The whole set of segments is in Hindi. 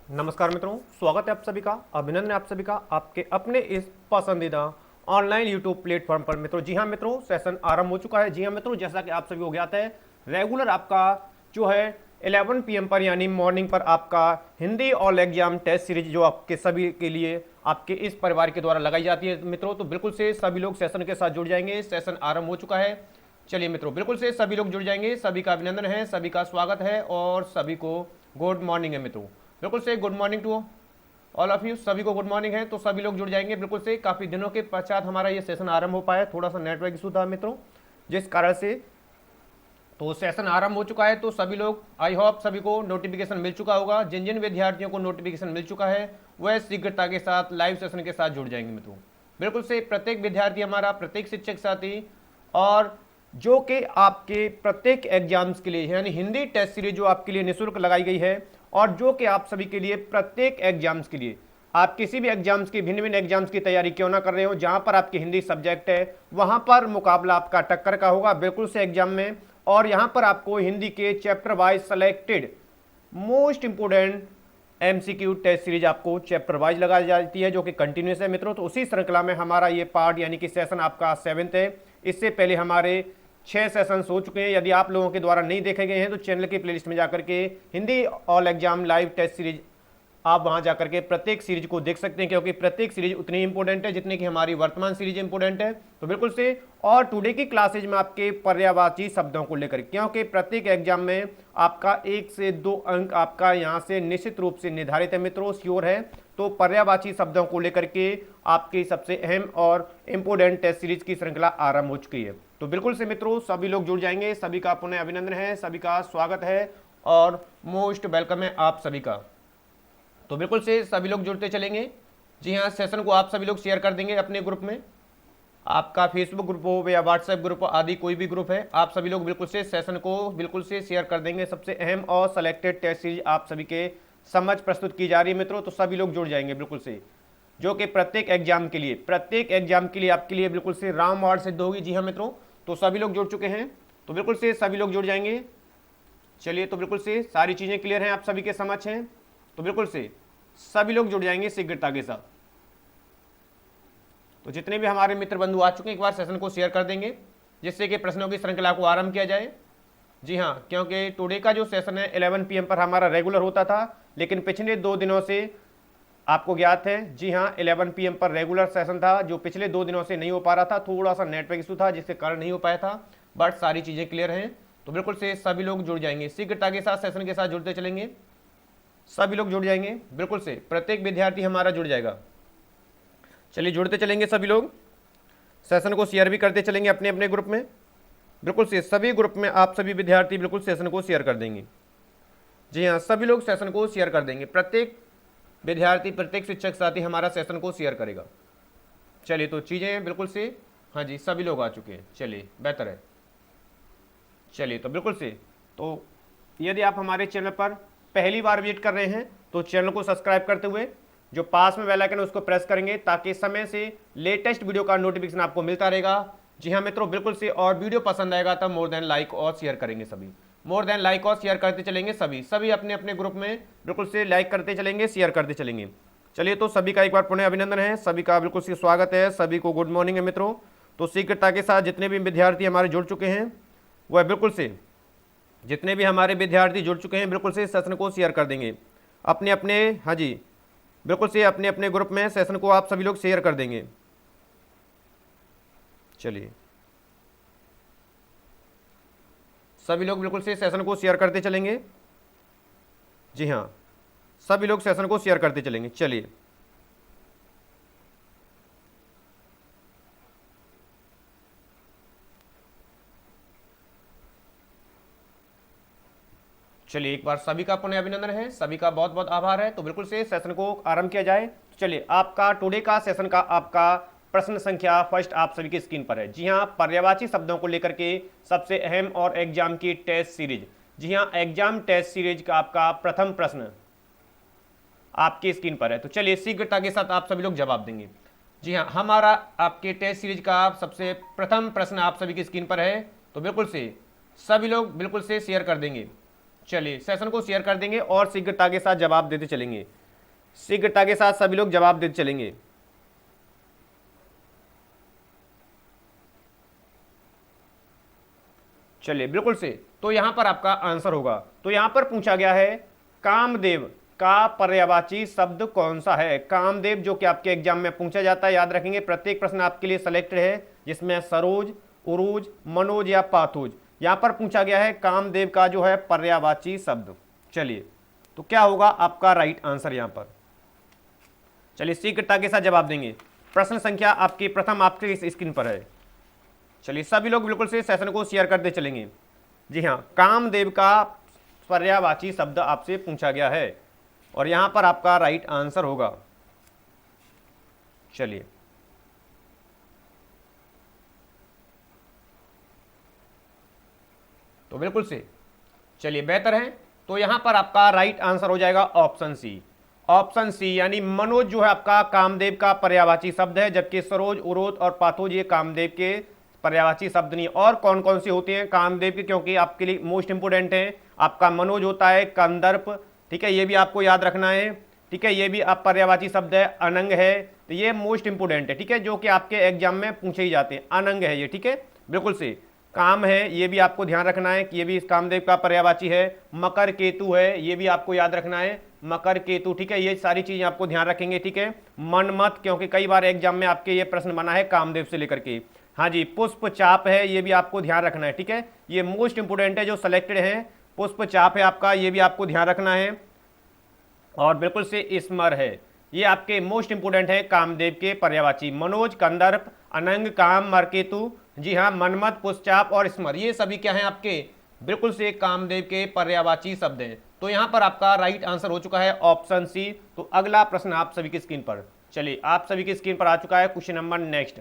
नमस्कार मित्रों, स्वागत है आप सभी का, अभिनंदन है आप सभी का आपके अपने इस पसंदीदा ऑनलाइन यूट्यूब प्लेटफॉर्म पर। मित्रों जी हाँ मित्रों, सेशन आरंभ हो चुका है। जी हाँ मित्रों, जैसा कि आप सभी को ज्ञात है, रेगुलर आपका जो है 11 PM पर यानी मॉर्निंग पर आपका Hindi all exam test series जो आपके सभी के लिए आपके इस परिवार के द्वारा लगाई जाती है मित्रों। तो बिल्कुल से सभी लोग सेशन के साथ जुड़ जाएंगे। सेशन आरंभ हो चुका है। चलिए मित्रों, बिल्कुल से सभी लोग जुड़ जाएंगे। सभी का अभिनंदन है, सभी का स्वागत है और सभी को गुड मॉर्निंग है मित्रों। बिल्कुल से good morning to all of you, सभी को गुड मॉर्निंग है। तो सभी लोग जुड़ जाएंगे बिल्कुल से। काफ़ी दिनों के पश्चात हमारा ये सेशन आरंभ हो पाया, थोड़ा सा नेटवर्क इशू था मित्रों, जिस कारण से तो सेशन आरंभ हो चुका है। तो सभी लोग, आई होप सभी को नोटिफिकेशन मिल चुका होगा। जिन जिन विद्यार्थियों को नोटिफिकेशन मिल चुका है वह शीघ्रता के साथ लाइव सेशन के साथ जुड़ जाएंगे मित्रों। बिल्कुल से प्रत्येक विद्यार्थी हमारा, प्रत्येक शिक्षक साथी और जो कि आपके प्रत्येक एग्जाम्स के लिए यानी हिंदी टेस्ट सीरीज जो आपके लिए निःशुल्क लगाई गई है और जो कि आप सभी के लिए प्रत्येक एग्जाम्स के लिए, आप किसी भी एग्जाम्स की, भिन्न भिन्न एग्जाम्स की तैयारी क्यों ना कर रहे हो, जहां पर आपकी हिंदी सब्जेक्ट है वहां पर मुकाबला आपका टक्कर का होगा बिल्कुल से एग्जाम में। और यहां पर आपको हिंदी के chapter wise selected most important MCQ test series आपको चैप्टर वाइज लगाई जाती है, जो कि कंटिन्यूस है मित्रों। तो उसी श्रृंखला में हमारा ये पार्ट यानी कि सेशन आपका 7th है। इससे पहले हमारे 6 सेशंस हो चुके हैं। यदि आप लोगों के द्वारा नहीं देखे गए हैं तो चैनल की प्लेलिस्ट में जाकर के Hindi all exam live test series आप वहां जाकर के प्रत्येक सीरीज को देख सकते हैं, क्योंकि प्रत्येक सीरीज उतनी इंपॉर्टेंट है जितनी कि हमारी वर्तमान सीरीज इंपॉर्टेंट है। तो बिल्कुल से, और टुडे की क्लासेज में आपके पर्यायवाची शब्दों को लेकर, क्योंकि प्रत्येक एग्जाम में आपका 1 से 2 अंक आपका यहां से निश्चित रूप से निर्धारित है मित्रों, श्योर है। तो पर्यायवाची शब्दों को लेकर के आपकी सबसे अहम और इंपोर्टेंट टेस्ट सीरीज की श्रृंखला आरंभ हो चुकी है। तो बिल्कुल से मित्रों, सभी लोग जुड़ जाएंगे। सभी का पुनः अभिनंदन है, सभी का स्वागत है और मोस्ट वेलकम है आप सभी का। तो बिल्कुल से सभी लोग जुड़ते चलेंगे। जी हाँ, सेशन को आप सभी लोग शेयर कर देंगे अपने ग्रुप में। आपका फेसबुक ग्रुप हो या व्हाट्सएप ग्रुप हो आदि कोई भी ग्रुप है, आप सभी लोग बिल्कुल से सेशन को बिल्कुल से शेयर कर देंगे। सबसे अहम और सेलेक्टेड टेस्ट सीरीज आप सभी के समझ प्रस्तुत की जा रही है मित्रों। तो सभी लोग जुड़ जाएंगे बिल्कुल से, जो कि प्रत्येक एग्जाम के लिए आपके लिए बिल्कुल से रामबाण सिद्ध होगी। जी हाँ मित्रों, तो सभी लोग जुड़ चुके हैं। तो बिल्कुल से सभी लोग जुड़ जाएंगे। चलिए, तो बिल्कुल से सारी चीज़ें क्लियर हैं, आप सभी के समझ हैं। तो बिल्कुल से सभी लोग जुड़ जाएंगे शीघ्रता के साथ। तो जितने भी हमारे मित्र बंधु आ चुके हैं, एक बार सेशन को शेयर कर देंगे, जिससे कि प्रश्नों की श्रृंखला को आरंभ किया जाए। जी हाँ, क्योंकि टुडे का जो सेशन है 11 PM पर हमारा रेगुलर होता था, लेकिन पिछले 2 दिनों से आपको ज्ञात है, जी हाँ 11 PM पर रेगुलर सेशन था, जो पिछले 2 दिनों से नहीं हो पा रहा था। थोड़ा सा नेटवर्क इशू था जिसके कारण नहीं हो पाया था, बट सारी चीज़ें क्लियर हैं। तो बिल्कुल से सभी लोग जुड़ जाएंगे शीघ्रता के साथ, सेशन के साथ जुड़ते चलेंगे। सभी लोग जुड़ जाएंगे बिल्कुल से, प्रत्येक विद्यार्थी हमारा जुड़ जाएगा। चलिए, जुड़ते चलेंगे सभी लोग, सेशन को शेयर भी करते चलेंगे अपने अपने ग्रुप में। बिल्कुल से सभी ग्रुप में आप सभी विद्यार्थी बिल्कुल सेशन को शेयर कर देंगे। जी हाँ, सभी लोग सेशन को शेयर कर देंगे। प्रत्येक विद्यार्थी, प्रत्येक शिक्षक साथी हमारा सेशन को शेयर करेगा। चलिए, तो चीज़ें बिल्कुल से, हाँ जी सभी लोग आ चुके हैं। चलिए, बेहतर है। चलिए, तो बिल्कुल से, तो यदि आप हमारे चैनल पर पहली बार विजिट कर रहे हैं तो चैनल को सब्सक्राइब करते हुए जो पास में बेल आइकन है उसको प्रेस करेंगे, ताकि समय से लेटेस्ट वीडियो का नोटिफिकेशन आपको मिलता रहेगा। जी हाँ मित्रों, बिल्कुल से, और वीडियो पसंद आएगा तब मोर देन लाइक और शेयर करेंगे सभी। मोर देन लाइक और शेयर करते चलेंगे सभी अपने अपने ग्रुप में बिल्कुल से लाइक करते चलेंगे, शेयर करते चलेंगे। चलिए, तो सभी का एक बार पुनः अभिनंदन है, सभी का बिल्कुल से स्वागत है, सभी को गुड मॉर्निंग है मित्रों। तो शीघ्रता के साथ जितने भी विद्यार्थी हमारे जुड़ चुके हैं वह बिल्कुल से, जितने भी हमारे विद्यार्थी जुड़ चुके हैं बिल्कुल से सेशन को शेयर कर देंगे अपने अपने, हाँ जी बिल्कुल से अपने अपने ग्रुप में सेशन को आप सभी लोग शेयर कर देंगे। चलिए, सभी लोग बिल्कुल से सेशन को शेयर करते चलेंगे। जी हाँ, सभी लोग सेशन को शेयर करते चलेंगे। चलिए, चलिए एक बार सभी का पुनः अभिनंदन है, सभी का बहुत बहुत आभार है। तो बिल्कुल से सेशन को आरंभ किया जाए। तो चलिए, आपका टुडे का सेशन का आपका प्रश्न संख्या फर्स्ट आप सभी की स्क्रीन पर है। जी हाँ, पर्यायवाची शब्दों को लेकर के सबसे अहम और एग्जाम की टेस्ट सीरीज। जी हाँ, एग्जाम टेस्ट सीरीज का आपका प्रथम प्रश्न आपकी स्क्रीन पर है। तो चलिए, शीघ्रता के साथ आप सभी लोग जवाब देंगे। जी हाँ, हमारा आपके टेस्ट सीरीज का सबसे प्रथम प्रश्न आप सभी की स्क्रीन पर है। तो बिल्कुल से सभी लोग बिल्कुल से शेयर कर देंगे। चलिए सेशन को शेयर कर देंगे और शीघ्रता के साथ जवाब देते चलेंगे, शीघ्रता के साथ सभी लोग जवाब देते चलेंगे। चलिए बिल्कुल से, तो यहां पर आपका आंसर होगा, तो यहां पर पूछा गया है कामदेव का पर्यायवाची शब्द कौन सा है। कामदेव जो कि आपके एग्जाम में पूछा जाता है, याद रखेंगे प्रत्येक प्रश्न आपके लिए सेलेक्टेड है, जिसमें सरोज, उरूज, मनोज या पाथोज, यहां पर पूछा गया है कामदेव का जो है पर्यायवाची शब्द। चलिए तो क्या होगा आपका राइट आंसर यहां पर। चलिए शीघ्रता के साथ जवाब देंगे। प्रश्न संख्या आपकी प्रथम आपके इस स्क्रीन पर है। चलिए सभी लोग बिल्कुल से सेशन को शेयर करते चलेंगे। जी हाँ, कामदेव का पर्यायवाची शब्द आपसे पूछा गया है और यहां पर आपका राइट आंसर होगा। चलिए तो बिल्कुल से, चलिए बेहतर है, तो यहां पर आपका राइट आंसर हो जाएगा ऑप्शन सी। ऑप्शन सी यानी मनोज जो है आपका कामदेव का पर्यायवाची शब्द है, जबकि सरोज, उरोज और पाथोज ये कामदेव के पर्यायवाची शब्द नहीं। और कौन कौन से होते हैं कामदेव के, क्योंकि आपके लिए मोस्ट इंपोर्टेंट है, आपका मनोज होता है कंदर्प, ठीक है, ये भी आपको याद रखना है, ठीक है, ये भी आप पर्यायवाची शब्द है, अनंग है, तो ये मोस्ट इंपोर्टेंट है, ठीक है, जो कि आपके एग्जाम में पूछे ही जाते हैं, अनंग है ये, ठीक है, बिल्कुल से। काम है, ये भी आपको ध्यान रखना है कि ये भी इस कामदेव का पर्यायवाची है। मकर केतु है, ये भी आपको याद रखना है, मकर केतु, ठीक है, ये सारी चीजें आपको ध्यान रखेंगे, ठीक है। मनमत, क्योंकि कई बार एग्जाम में आपके ये प्रश्न बना है कामदेव से लेकर के। हाँ जी, पुष्प चाप है, ये भी आपको ध्यान रखना है, ठीक है, ये मोस्ट इंपोर्टेंट है जो सेलेक्टेड है, पुष्प चाप है आपका, ये भी आपको ध्यान रखना है। और बिल्कुल से स्मर है, ये आपके मोस्ट इंपोर्टेंट है कामदेव के पर्यायवाची। मनोज, कंदर्प, अनंग, काम, मरकेतु, जी हाँ, मनमत, पुष्पचाप और स्मर, ये सभी क्या हैं आपके बिल्कुल से कामदेव के पर्यायवाची शब्द हैं। तो यहां पर आपका राइट आंसर हो चुका है ऑप्शन सी। तो अगला प्रश्न आप सभी की स्क्रीन पर, चलिए आप सभी की स्क्रीन पर आ चुका है क्वेश्चन नंबर नेक्स्ट।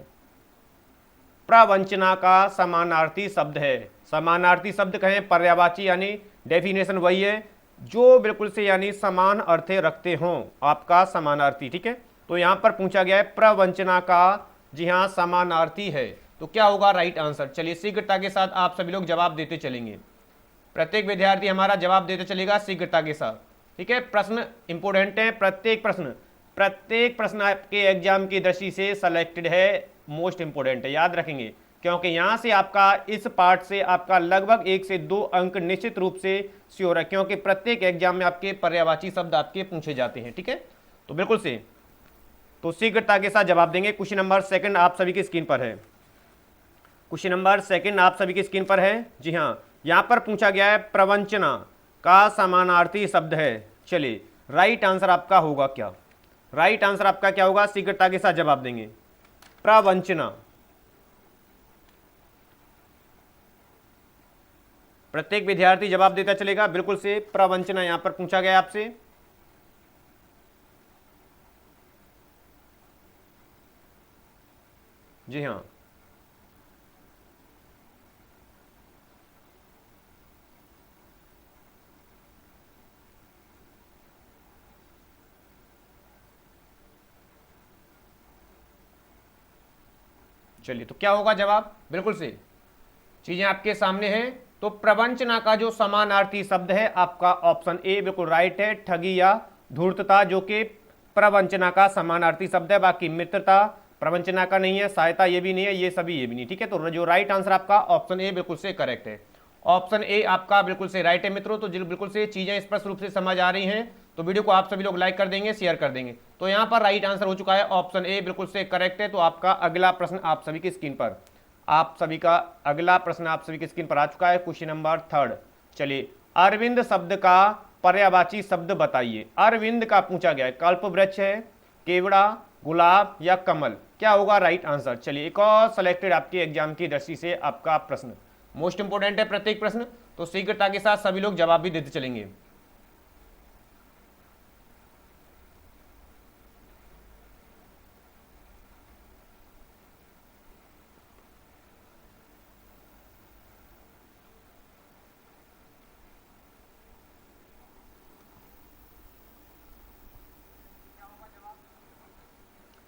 प्रवंचना का समानार्थी शब्द है। समानार्थी शब्द कहें पर्यायवाची, यानी डेफिनेशन वही है जो बिल्कुल से यानी समान अर्थ रखते हों, आपका समानार्थी, ठीक है। तो यहां पर पूछा गया है प्रवंचना का, जी हां, समानार्थी है, तो क्या होगा राइट आंसर। चलिए शीघ्रता के साथ आप सभी लोग जवाब देते चलेंगे, प्रत्येक विद्यार्थी हमारा जवाब देते चलेगा शीघ्रता के साथ, ठीक है। प्रश्न इंपोर्टेंट है, प्रत्येक प्रश्न आपके एग्जाम की दृष्टि से सेलेक्टेड है, मोस्ट इंपोर्टेंट है, याद रखेंगे, क्योंकि यहां से आपका इस पार्ट से आपका लगभग 1 से 2 अंक निश्चित रूप से श्योर है, क्योंकि प्रत्येक एग्जाम में आपके पर्यायवाची शब्द आपके पूछे जाते हैं, ठीक है। तो बिल्कुल से, तो शीघ्रता के साथ जवाब देंगे। क्वेश्चन नंबर सेकंड आप सभी की स्क्रीन पर है, क्वेश्चन नंबर सेकंड आप सभी की स्क्रीन पर है। जी हाँ, यहां पर पूछा गया है प्रवंचना का समानार्थी शब्द है। चलिए राइट आंसर आपका होगा क्या, राइट आंसर आपका क्या होगा, शीघ्रता के साथ जवाब देंगे। प्रवंचना, प्रत्येक विद्यार्थी जवाब देता चलेगा, बिल्कुल से प्रवंचना यहां पर पूछा गया आपसे। जी हां, चलिए तो क्या होगा जवाब, बिल्कुल से चीजें आपके सामने हैं। तो प्रवंचना का जो समानार्थी शब्द है आपका ऑप्शन ए बिल्कुल राइट है, ठगी या धूर्तता, जो कि प्रवंचना का समानार्थी शब्द है। बाकी मित्रता प्रवंचना का नहीं है, सहायता ये भी नहीं है, ये सभी ये भी नहीं, ठीक है। तो जो राइट आंसर आपका ऑप्शन ए बिल्कुल से करेक्ट है, ऑप्शन ए आपका बिल्कुल से राइट है मित्रों। तो बिल्कुल से चीजें स्पष्ट रूप से समझ आ रही हैं, तो वीडियो को आप सभी लोग लाइक कर देंगे, शेयर कर देंगे। तो यहां पर राइट आंसर हो चुका है ऑप्शन ए बिल्कुल से करेक्ट है। तो आपका अगला प्रश्न आप सभी की स्क्रीन पर, आप सभी का अगला प्रश्न आप सभी की स्क्रीन पर आ चुका है, क्वेश्चन नंबर थर्ड। चलिए अरविंद शब्द का पर्यायवाची शब्द बताइए। अरविंद का पूछा गया है, कल्प वृक्ष है, केवड़ा, गुलाब या कमल, क्या होगा राइट आंसर। चलिए एक और सिलेक्टेड आपके एग्जाम की दृष्टि से आपका प्रश्न, मोस्ट इंपोर्टेंट है प्रत्येक प्रश्न, तो शीघ्रता के साथ सभी लोग जवाब भी देते चलेंगे।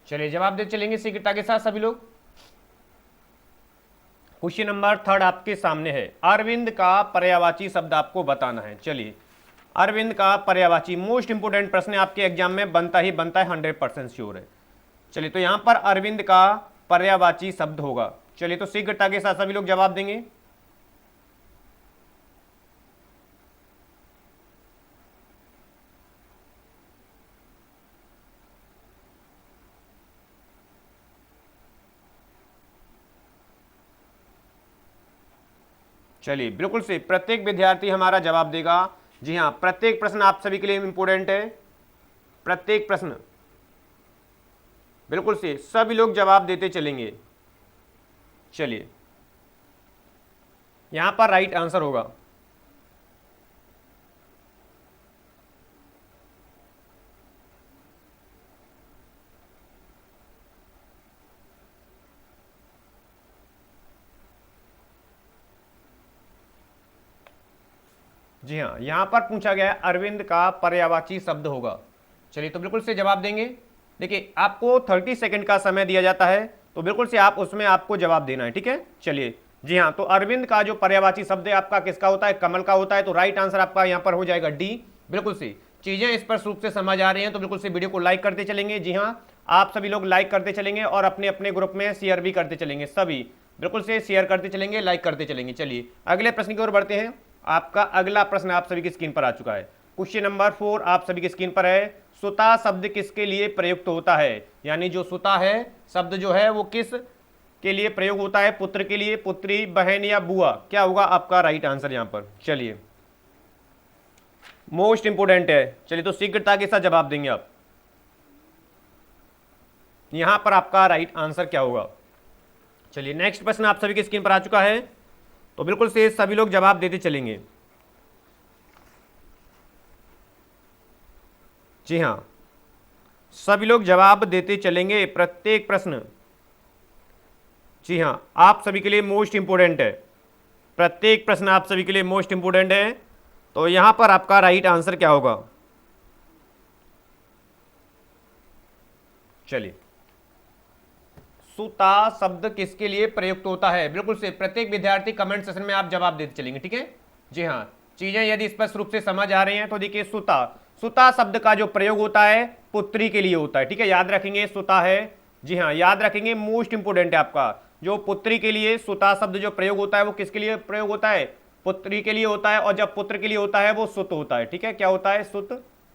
चलिए जवाब देते चलेंगे शीघ्रता के साथ सभी लोग। क्वेश्चन नंबर थर्ड आपके सामने है, अरविंद का पर्यायवाची शब्द आपको बताना है। चलिए, अरविंद का पर्यायवाची मोस्ट इंपोर्टेंट प्रश्न आपके एग्जाम में बनता ही बनता है, 100% श्योर है। चलिए, तो यहां पर अरविंद का पर्यायवाची शब्द होगा। चलिए, तो शीघ्रता के साथ सभी लोग जवाब देंगे। चलिए, बिल्कुल से प्रत्येक विद्यार्थी हमारा जवाब देगा। जी हाँ, प्रत्येक प्रश्न आप सभी के लिए इंपोर्टेंट है, प्रत्येक प्रश्न बिल्कुल से सभी लोग जवाब देते चलेंगे। चलिए, यहां पर राइट आंसर होगा। जी हाँ, यहां पर पूछा गया है अरविंद का पर्यायवाची शब्द होगा। चलिए, तो बिल्कुल से जवाब देंगे। देखिए, आपको 30 सेकंड का समय दिया जाता है, तो बिल्कुल से आप उसमें आपको जवाब देना है, ठीक है। चलिए, जी हाँ, तो अरविंद का जो पर्यायवाची शब्द है आपका किसका होता है? कमल का होता है। तो राइट आंसर आपका यहाँ पर हो जाएगा डी। बिल्कुल से चीजें स्पष्ट रूप से समझ आ रही हैं तो बिल्कुल से वीडियो को लाइक करते चलेंगे। जी हाँ, आप सभी लोग लाइक करते चलेंगे और अपने अपने ग्रुप में शेयर भी करते चलेंगे। सभी बिल्कुल से शेयर करते चलेंगे, लाइक करते चलेंगे। चलिए, अगले प्रश्न की ओर बढ़ते हैं। आपका अगला प्रश्न आप सभी की स्क्रीन पर आ चुका है। क्वेश्चन नंबर 4 आप सभी की स्क्रीन पर है। सुता शब्द किसके लिए प्रयुक्त होता है? यानी जो सुता है शब्द जो है वो किस के लिए प्रयोग होता है? पुत्र के लिए, पुत्री, बहन या बुआ? क्या होगा आपका राइट आंसर यहां पर? चलिए, मोस्ट इंपोर्टेंट है। चलिए, तो शीघ्रता के साथ जवाब देंगे आप। यहां पर आपका राइट आंसर क्या होगा? चलिए, नेक्स्ट प्रश्न आप सभी की स्क्रीन पर आ चुका है, तो बिल्कुल से सभी लोग जवाब देते चलेंगे। जी हाँ, सभी लोग जवाब देते चलेंगे प्रत्येक प्रश्न। जी हाँ, आप सभी के लिए मोस्ट इंपोर्टेंट है, प्रत्येक प्रश्न आप सभी के लिए मोस्ट इंपोर्टेंट है। तो यहां पर आपका राइट आंसर क्या होगा? चलिए, सुता शब्द किसके लिए प्रयुक्त होता है? बिल्कुल से प्रत्येक विद्यार्थी कमेंट सेशन में आप जवाब देते चलेंगे, ठीक है। जी हाँ, चीजें यदि स्पष्ट रूप से समझ आ रही हैं तो देखिए, सुता, सुता शब्द का जो प्रयोग होता है पुत्री के लिए होता है, ठीक है। याद रखेंगे, सुता है। जी हाँ, याद रखेंगे, मोस्ट इंपोर्टेंट है आपका। जो पुत्री के लिए सुता शब्द जो प्रयोग होता है वो किसके लिए प्रयोग होता है? पुत्री के लिए होता है। और जब पुत्र के लिए होता है वो सुत होता है, ठीक है। क्या होता है? सुत,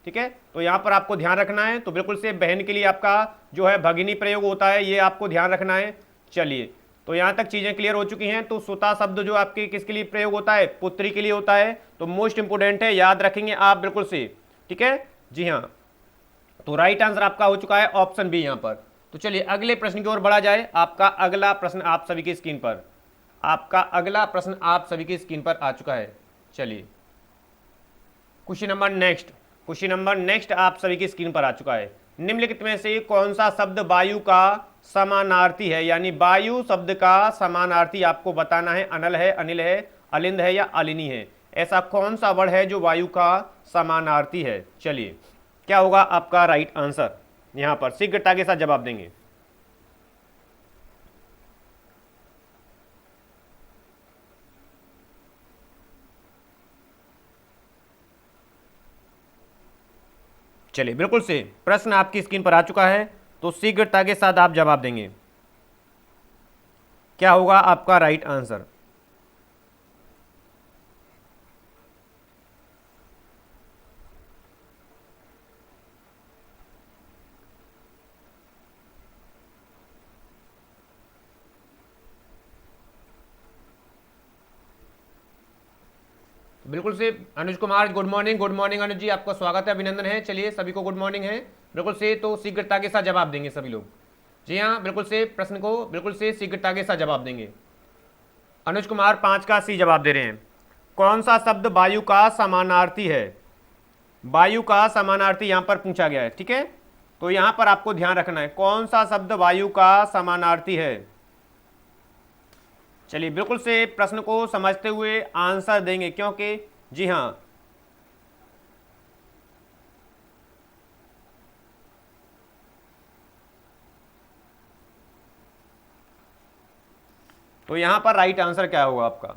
ठीक है। तो यहां पर आपको ध्यान रखना है। तो बिल्कुल से बहन के लिए आपका जो है भगिनी प्रयोग होता है, ये आपको ध्यान रखना है। चलिए, तो यहां तक चीजें क्लियर हो चुकी हैं। तो सुता शब्द जो आपके किसके लिए प्रयोग होता है? पुत्री के लिए होता है। तो मोस्ट इंपोर्टेंट है, याद रखेंगे आप बिल्कुल से, ठीक है। जी हाँ, तो राइट आंसर आपका हो चुका है ऑप्शन बी यहां पर। तो चलिए, अगले प्रश्न की ओर बढ़ा जाए। आपका अगला प्रश्न आप सभी की स्क्रीन पर, आपका अगला प्रश्न आप सभी की स्क्रीन पर आ चुका है। चलिए, question number next, question number next आप सभी की स्क्रीन पर आ चुका है। निम्नलिखित में से कौन सा शब्द वायु का समानार्थी है? यानी वायु शब्द का समानार्थी आपको बताना है। अनल है, अनिल है, अलिंद है या अलिनी है? ऐसा कौन सा वर्ड है जो वायु का समानार्थी है? चलिए, क्या होगा आपका राइट आंसर? यहां पर शीघ्रता के साथ जवाब देंगे। चलिए, बिल्कुल से प्रश्न आपकी स्क्रीन पर आ चुका है, तो शीघ्रता के साथ आप जवाब देंगे। क्या होगा आपका राइट आंसर? बिल्कुल से Anuj Kumar, good morning, good morning Anuj ji, आपका स्वागत है, अभिनंदन है। चलिए, सभी को गुड मॉर्निंग है। बिल्कुल से तो शीघ्रता के साथ जवाब देंगे सभी लोग। जी हाँ, बिल्कुल से प्रश्न को बिल्कुल से शीघ्रता के साथ जवाब देंगे। अनुज कुमार 5 का सी जवाब दे रहे हैं। कौन सा शब्द वायु का समानार्थी है? वायु का समानार्थी यहां पर पूछा गया है, ठीक है। तो यहां पर आपको ध्यान रखना है, कौन सा शब्द वायु का समानार्थी है। चलिए, बिल्कुल से प्रश्न को समझते हुए आंसर देंगे, क्योंकि जी हाँ, तो यहां पर राइट आंसर क्या होगा आपका?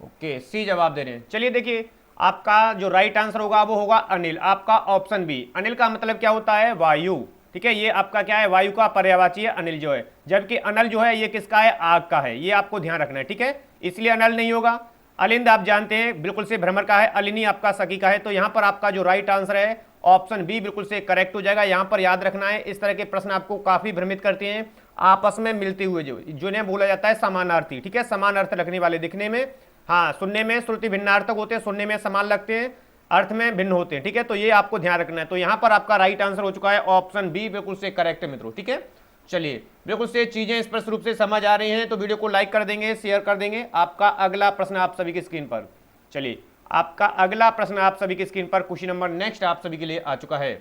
ओके, सी जवाब दे रहे हैं। चलिए देखिए, आपका जो राइट आंसर होगा वो होगा अनिल, आपका ऑप्शन बी। अनिल का मतलब क्या होता है? वायु। ठीक है, ये आपका क्या है? वायु का पर्यायवाची है अनिल जो है, जबकि अनल जो है ये किसका है? आग का है। ये आपको ध्यान रखना है, ठीक है, इसलिए अनल नहीं होगा। अलिंद आप जानते हैं बिल्कुल से भ्रमर का है, अलिनी आपका सखी का है। तो यहां पर आपका जो राइट आंसर है ऑप्शन बी बिल्कुल से करेक्ट हो जाएगा। यहां पर याद रखना है, इस तरह के प्रश्न आपको काफी भ्रमित करते हैं, आपस में मिलते हुए, जो जिन्हें बोला जाता है समानार्थी। ठीक है, समान अर्थ रखने वाले, दिखने में, हाँ, सुनने में श्रुति भिन्नार्थक होते हैं, सुनने में समान लगते हैं, अर्थ में भिन्न होते हैं। ठीक है, तो ये आपको ध्यान रखना है। तो यहां पर आपका राइट आंसर हो चुका है ऑप्शन बी, बिल्कुल से करेक्ट है मित्रों। ठीक है, चलिए बिल्कुल से चीजें स्पष्ट रूप से समझ आ रही हैं तो वीडियो को लाइक कर देंगे, शेयर कर देंगे। आपका अगला प्रश्न आप सभी की स्क्रीन पर, चलिए आपका अगला प्रश्न आप सभी की स्क्रीन पर, क्वेश्चन नंबर नेक्स्ट आप सभी के लिए आ चुका है।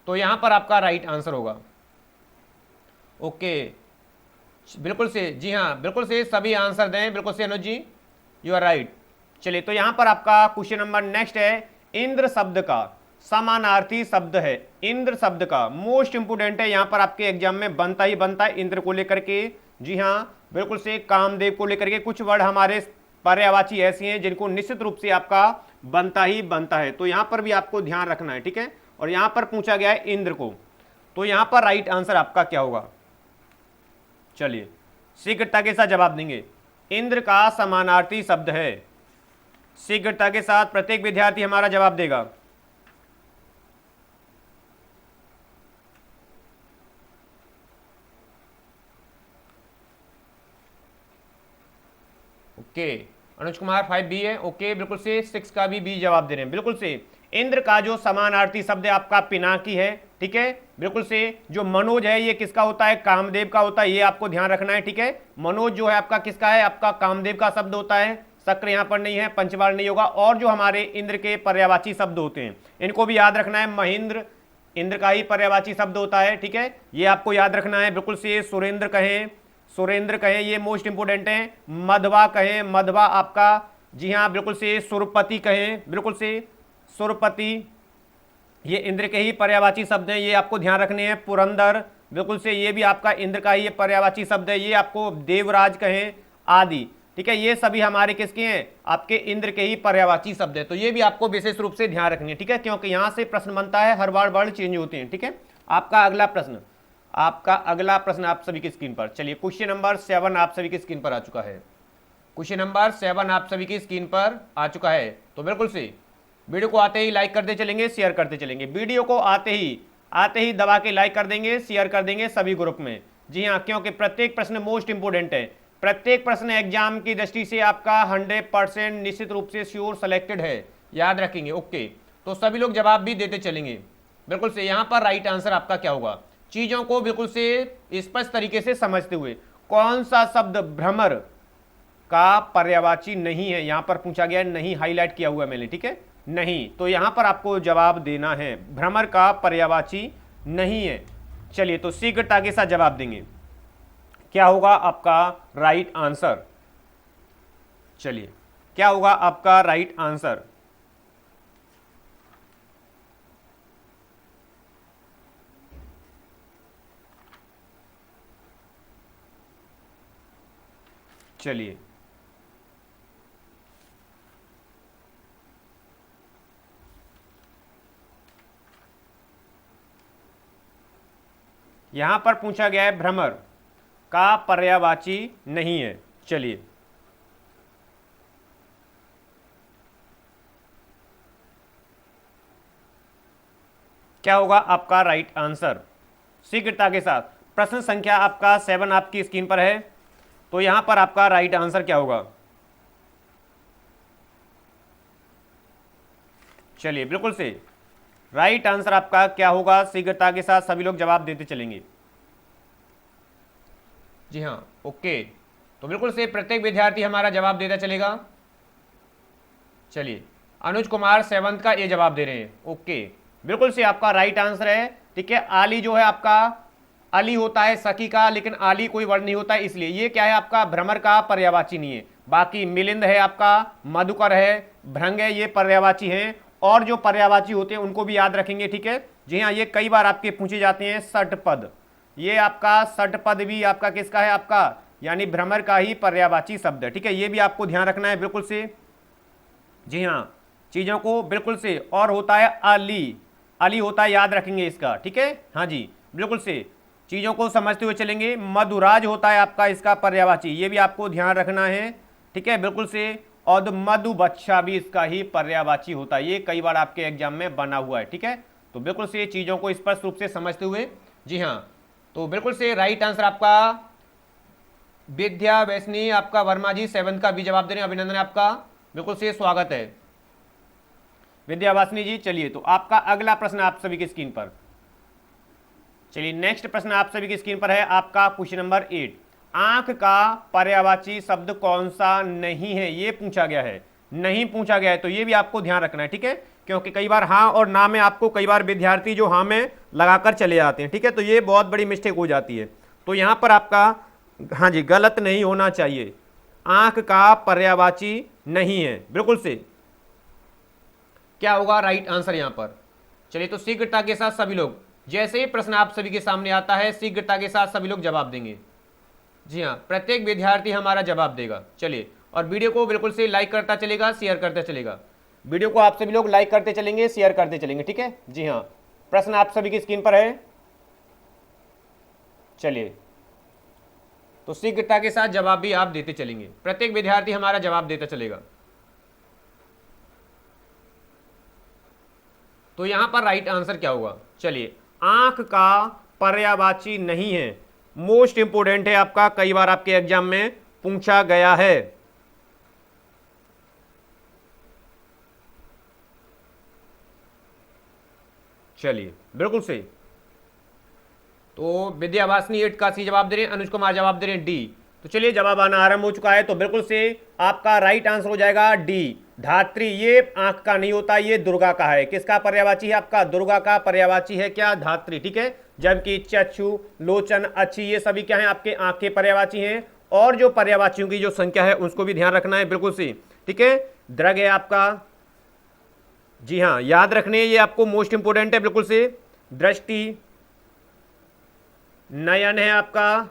तो यहां पर आपका राइट आंसर होगा, ओके, बिल्कुल से, जी हाँ, बिल्कुल से सभी आंसर दें, बिल्कुल से अनुज जी, यू आर राइट। चलिए, तो यहां पर आपका क्वेश्चन नंबर नेक्स्ट है, इंद्र शब्द का समानार्थी शब्द है। इंद्र शब्द का मोस्ट इंपोर्टेंट है, यहां पर आपके एग्जाम में बनता ही बनता है इंद्र को लेकर के। जी हाँ, बिल्कुल से कामदेव को लेकर के कुछ वर्ड हमारे पर्यायवाची ऐसी हैं जिनको निश्चित रूप से आपका बनता ही बनता है। तो यहां पर भी आपको ध्यान रखना है, ठीक है। और यहां पर पूछा गया है इंद्र को, तो यहां पर राइट आंसर आपका क्या होगा? चलिए शीघ्रता के साथ जवाब देंगे। इंद्र का समानार्थी शब्द है, शीघ्रता के साथ प्रत्येक विद्यार्थी हमारा जवाब देगा। ओके, अनुज कुमार 5 बी है, ओके, बिल्कुल से 6 का भी बी जवाब दे रहे हैं, बिल्कुल से। इंद्र का जो समानार्थी शब्द है आपका पिनाकी है, ठीक है, बिल्कुल से। जो मनोज है ये किसका होता है? कामदेव का होता है, ये आपको ध्यान रखना है, ठीक है। मनोज जो है आपका किसका है? आपका कामदेव का शब्द होता है, शक्र यहां पर नहीं है, पंचवार नहीं होगा। और जो हमारे इंद्र के पर्यायवाची शब्द होते हैं इनको भी याद रखना है। महेंद्र इंद्र का ही पर्यायवाची शब्द होता है, ठीक है, ये आपको याद रखना है, बिल्कुल से। सुरेंद्र कहें, सुरेंद्र कहें, ये मोस्ट इंपोर्टेंट है। मधवा कहें, मधवा आपका, जी हाँ, बिल्कुल से। सुरपति कहें, बिल्कुल से, सुरपति, ये इंद्र के ही पर्यायवाची शब्द हैं, ये आपको ध्यान रखने हैं। पुरंदर, बिल्कुल से, ये भी आपका इंद्र का ही पर्यायवाची शब्द है, ये आपको। देवराज कहें, आदि, ठीक है, ये सभी हमारे किसके हैं? आपके इंद्र के ही पर्यायवाची शब्द है। तो ये भी आपको विशेष रूप से ध्यान रखनी है, ठीक है, क्योंकि यहां से प्रश्न बनता है, हर बार वर्ड चेंज होते हैं, ठीक है। आपका अगला प्रश्न, आपका अगला प्रश्न आप सभी की स्क्रीन पर, चलिए क्वेश्चन नंबर 7 आप सभी की स्क्रीन पर आ चुका है। क्वेश्चन नंबर 7 आप सभी की स्क्रीन पर आ चुका है। तो बिल्कुल से वीडियो को आते ही लाइक करते चलेंगे, शेयर करते चलेंगे। वीडियो को आते ही दबा के लाइक कर देंगे, शेयर कर देंगे सभी ग्रुप में। जी हाँ, क्योंकि प्रत्येक प्रश्न मोस्ट इंपोर्टेंट है। प्रत्येक प्रश्न एग्जाम की दृष्टि से आपका 100% निश्चित रूप से श्योर सेलेक्टेड है, याद रखेंगे, ओके। तो सभी लोग जवाब भी देते चलेंगे, बिल्कुल से। यहां पर राइट आंसर आपका क्या होगा? चीजों को बिल्कुल से स्पष्ट तरीके से समझते हुए, कौन सा शब्द भ्रमर का पर्यायवाची नहीं है? यहां पर पूछा गया है, नहीं हाईलाइट किया हुआ मैंने, ठीक है, नहीं। तो यहां पर आपको जवाब देना है, भ्रमर का पर्यायवाची नहीं है। चलिए, तो शीघ्रता के साथ जवाब देंगे, क्या होगा आपका राइट आंसर? चलिए, क्या होगा आपका राइट आंसर? चलिए, यहां पर पूछा गया है भ्रमर का पर्यायवाची नहीं है। चलिए, क्या होगा आपका राइट आंसर? शीघ्रता के साथ, प्रश्न संख्या आपका 7 आपकी स्क्रीन पर है। तो यहां पर आपका राइट आंसर क्या होगा? चलिए, बिल्कुल से राइट आंसर आपका क्या होगा? शीघ्रता के साथ सभी लोग जवाब देते चलेंगे। जी हाँ, ओके, तो बिल्कुल से प्रत्येक विद्यार्थी हमारा जवाब देता चलेगा। चलिए, अनुज कुमार 7 का ये जवाब दे रहे हैं, ओके, बिल्कुल से आपका राइट आंसर है, ठीक है। आली जो है आपका, अली होता है सखी का, लेकिन आली कोई वर्ड नहीं होता, इसलिए ये क्या है आपका? भ्रमर का पर्यायवाची नहीं है। बाकी मिलिंद है आपका, मधुकर है, भृंग है, ये पर्यायवाची हैं, और जो पर्यायवाची होते हैं उनको भी याद रखेंगे, ठीक है। जी हाँ, ये कई बार आपके पूछे जाते हैं। षट्पद, ये आपका षट्पद भी आपका किसका है, आपका यानी भ्रमर का ही पर्यायवाची शब्द है, ठीक है। ये भी आपको ध्यान रखना है बिल्कुल से। जी हाँ, चीजों को बिल्कुल से। और होता है अली, अली होता है, याद रखेंगे इसका, ठीक है। हाँ जी, बिल्कुल से चीजों को समझते हुए चलेंगे। मधुराज होता है आपका इसका पर्यायवाची, ये भी आपको ध्यान रखना है, ठीक है, बिल्कुल से। और मधुबच्छा भी इसका ही पर्यायवाची होता है, ये कई बार आपके एग्जाम में बना हुआ है, ठीक है। तो बिल्कुल से चीजों को स्पष्ट रूप से समझते हुए। जी हाँ, तो बिल्कुल से राइट आंसर आपका विद्या वैष्णी, आपका वर्मा जी 7 का भी जवाब दे रहे हैं, अभिनंदन आपका, बिल्कुल से स्वागत है विद्या वासनी जी। चलिए, तो आपका अगला प्रश्न आप सभी की स्क्रीन पर। चलिए, नेक्स्ट प्रश्न आप सभी की स्क्रीन पर है आपका क्वेश्चन नंबर 8। आंख का पर्यायवाची शब्द कौन सा नहीं है, ये पूछा गया है, नहीं पूछा गया है, तो ये भी आपको ध्यान रखना है, ठीक है। क्योंकि कई बार हाँ और ना में आपको कई बार विद्यार्थी जो हाँ में लगाकर चले जाते हैं, ठीक है, तो ये बहुत बड़ी मिस्टेक हो जाती है। तो यहां पर आपका हाँ जी गलत नहीं होना चाहिए, आंख का पर्यायवाची नहीं है, बिल्कुल से। क्या होगा राइट आंसर यहां पर। चलिए, तो शीघ्रता के साथ सभी लोग, जैसे ही प्रश्न आप सभी के सामने आता है, शीघ्रता के साथ सभी लोग जवाब देंगे। जी हाँ, प्रत्येक विद्यार्थी हमारा जवाब देगा। चलिए, और वीडियो को बिल्कुल से लाइक करता चलेगा, शेयर करता चलेगा। वीडियो को आप सभी लोग लाइक करते चलेंगे, शेयर करते चलेंगे, ठीक है। जी हाँ, प्रश्न आप सभी की स्क्रीन पर है। चलिए, तो शीघ्रता के साथ जवाब भी आप देते चलेंगे, प्रत्येक विद्यार्थी हमारा जवाब देता चलेगा। तो यहां पर राइट आंसर क्या होगा। चलिए, आंख का पर्यायवाची नहीं है, मोस्ट इंपोर्टेंट है आपका, कई बार आपके एग्जाम में पूछा गया है। चलिए, बिल्कुल सही। तो विद्या वासनी 8 का सी जवाब दे रहे हैं, अनुज कुमार जवाब दे रहे हैं डी। तो चलिए, जवाब आना आरंभ हो चुका है। तो बिल्कुल से आपका राइट आंसर हो जाएगा डी, धात्री। ये आंख का नहीं होता, ये दुर्गा का है। किसका पर्यायवाची है आपका, दुर्गा का पर्यायवाची है क्या, धात्री, ठीक है। जबकि चक्षु, लोचन, अच्छी, ये सभी क्या है आपके आंख के पर्यायवाची हैं। और जो पर्यायवाचियों की जो संख्या है उसको भी ध्यान रखना है, बिल्कुल से, ठीक है। दृग है आपका, जी हाँ, याद रखने, ये आपको मोस्ट इंपोर्टेंट है, बिल्कुल से। दृष्टि, नयन है आपका,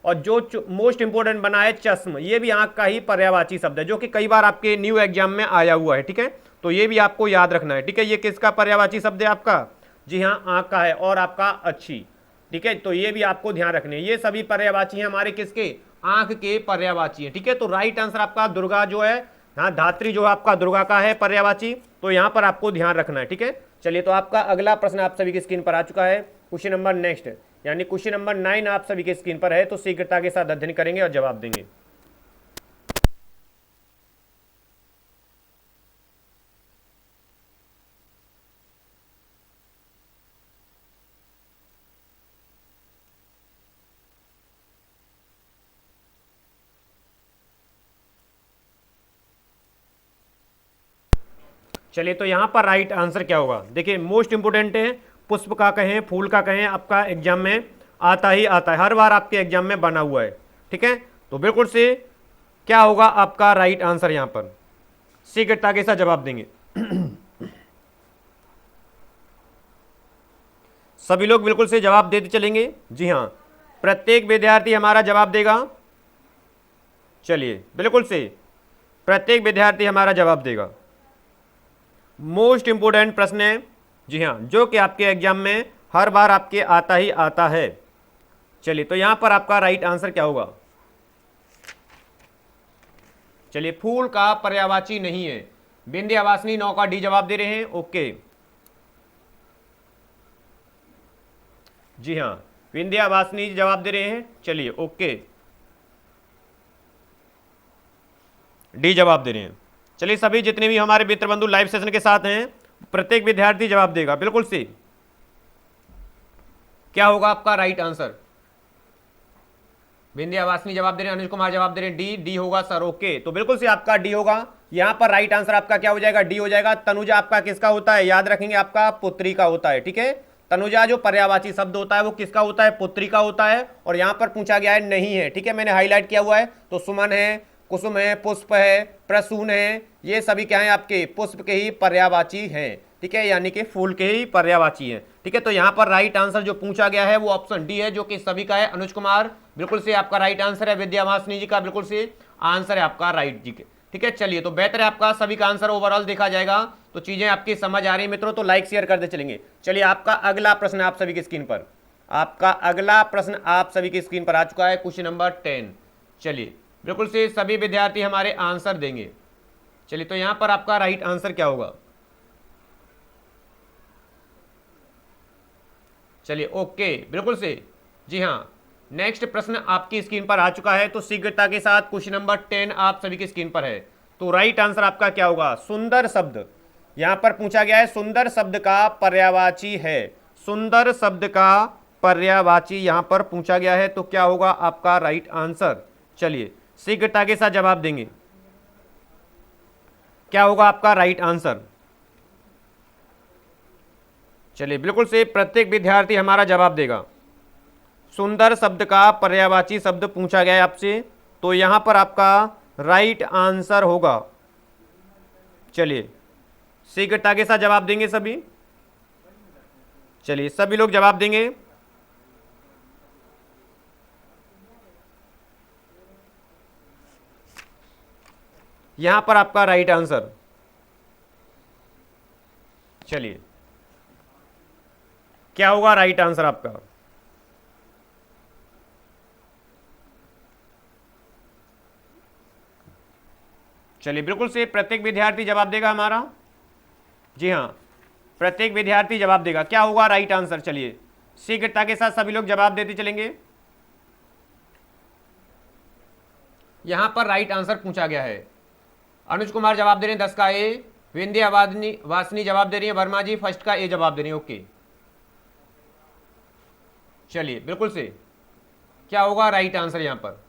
और जो मोस्ट इंपोर्टेंट बना है चश्म, ये भी आंख का ही पर्यायवाची शब्द है, जो कि कई बार आपके न्यू एग्जाम में आया हुआ है, ठीक है। तो ये भी आपको याद रखना है, ठीक है। ये किसका पर्यायवाची शब्द है आपका, जी हाँ, आंख का है। और आपका अच्छी, ठीक है, तो ये भी आपको ध्यान रखने, ये सभी पर्यायवाची हैं हमारे, किसके, आंख के पर्यायवाची हैं, ठीक है। तो राइट आंसर आपका दुर्गा जो है, हाँ, धात्री जो आपका दुर्गा का है पर्यायवाची, तो यहां पर आपको ध्यान रखना है, ठीक है। चलिए, तो आपका अगला प्रश्न आप सभी की स्क्रीन पर आ चुका है, क्वेश्चन नंबर नेक्स्ट, यानी क्वेश्चन नंबर 9 आप सभी के स्क्रीन पर है। तो शीघ्रता के साथ अध्ययन करेंगे और जवाब देंगे। चलिए, तो यहां पर राइट आंसर क्या होगा, देखिए, मोस्ट इंपोर्टेंट है, पुष्प का कहें, फूल का कहें, आपका एग्जाम में आता ही आता है, हर बार आपके एग्जाम में बना हुआ है, ठीक है। तो बिल्कुल से क्या होगा आपका राइट आंसर, यहां पर शीघ्रता के साथ जवाब देंगे। सभी लोग बिल्कुल से जवाब देते चलेंगे। जी हाँ, प्रत्येक विद्यार्थी हमारा जवाब देगा। चलिए, बिल्कुल से प्रत्येक विद्यार्थी हमारा जवाब देगा। मोस्ट इंपोर्टेंट प्रश्न है, जी हाँ, जो कि आपके एग्जाम में हर बार आपके आता ही आता है। चलिए, तो यहां पर आपका राइट आंसर क्या होगा। चलिए, फूल का पर्यायवाची नहीं है, विंध्यावासिनी 9 का डी जवाब दे रहे हैं, ओके। जी हाँ, विंध्यावासिनी जवाब दे रहे हैं, चलिए, ओके, डी जवाब दे रहे हैं। चलिए, सभी जितने भी हमारे मित्र बंधु लाइव सेशन के साथ हैं, प्रत्येक विद्यार्थी जवाब देगा, बिल्कुल से। क्या होगा आपका राइट आंसर, विंध्यावासिनी जवाब दे रहे हैं, अनुज कुमार जवाब दे रहे हैं डी, डी होगा सर, ओके। तो बिल्कुल से आपका डी होगा, यहां पर राइट आंसर आपका क्या हो जाएगा, डी हो जाएगा। तनुजा आपका किसका होता है, याद रखेंगे, आपका पुत्री का होता है, ठीक है। तनुजा जो पर्यायवाची शब्द होता है वो किसका होता है, पुत्री का होता है। और यहां पर पूछा गया है नहीं है, ठीक है, मैंने हाईलाइट किया हुआ है। तो सुमन है, कुसुम है, पुष्प है, प्रसून है, ये सभी क्या है आपके पुष्प के ही पर्यायवाची हैं, ठीक है, यानी कि फूल के ही पर्यायवाची हैं, ठीक है। तो यहाँ पर राइट आंसर जो पूछा गया है वो ऑप्शन डी है, जो कि सभी का है। अनुज कुमार बिल्कुल से आपका राइट आंसर है, विद्यावासिनी जी का बिल्कुल से आंसर है आपका राइट जी के, ठीक है। चलिए, तो बेहतर है आपका सभी का आंसर ओवरऑल देखा जाएगा, तो चीजें आपकी समझ आ रही है मित्रों, तो लाइक शेयर करते चलेंगे। चलिए, आपका अगला प्रश्न आप सभी की स्क्रीन पर, आपका अगला प्रश्न आप सभी की स्क्रीन पर आ चुका है, क्वेश्चन नंबर 10। चलिए, बिल्कुल से सभी विद्यार्थी हमारे आंसर देंगे। चलिए, तो यहां पर आपका राइट आंसर क्या होगा? चलिए, ओके, बिल्कुल से, जी हाँ। नेक्स्ट प्रश्न आपकी स्क्रीन पर आ चुका है, तो शीघ्रता के साथ क्वेश्चन नंबर 10 आप सभी की स्क्रीन पर है। तो राइट आंसर आपका क्या होगा? सुंदर शब्द, यहां पर पूछा गया है सुंदर शब्द का पर्यायवाची है, सुंदर शब्द का पर्यायवाची यहां पर पूछा गया है, तो क्या होगा आपका राइट आंसर? चलिए, शीघ्रता के साथ जवाब देंगे, क्या होगा आपका राइट आंसर? चलिए, बिल्कुल से प्रत्येक विद्यार्थी हमारा जवाब देगा। सुंदर शब्द का पर्यायवाची शब्द पूछा गया है आपसे, तो यहां पर आपका राइट आंसर होगा। चलिए, शीघ्रता के साथ जवाब देंगे सभी। चलिए, सभी लोग जवाब देंगे। यहां पर आपका राइट आंसर, चलिए, क्या होगा राइट आंसर आपका? चलिए, बिल्कुल से प्रत्येक विद्यार्थी जवाब देगा हमारा, जी हाँ, प्रत्येक विद्यार्थी जवाब देगा, क्या होगा राइट आंसर? चलिए, शीघ्रता के साथ सभी लोग जवाब देते चलेंगे। यहां पर राइट आंसर पूछा गया है। अनुज कुमार जवाब दे रहे हैं 10 का ए, विंध्या वासनी जवाब दे रही है, वर्मा जी फर्स्ट का ए जवाब दे रही है, ओके। चलिए, बिल्कुल से, क्या होगा राइट आंसर यहां पर?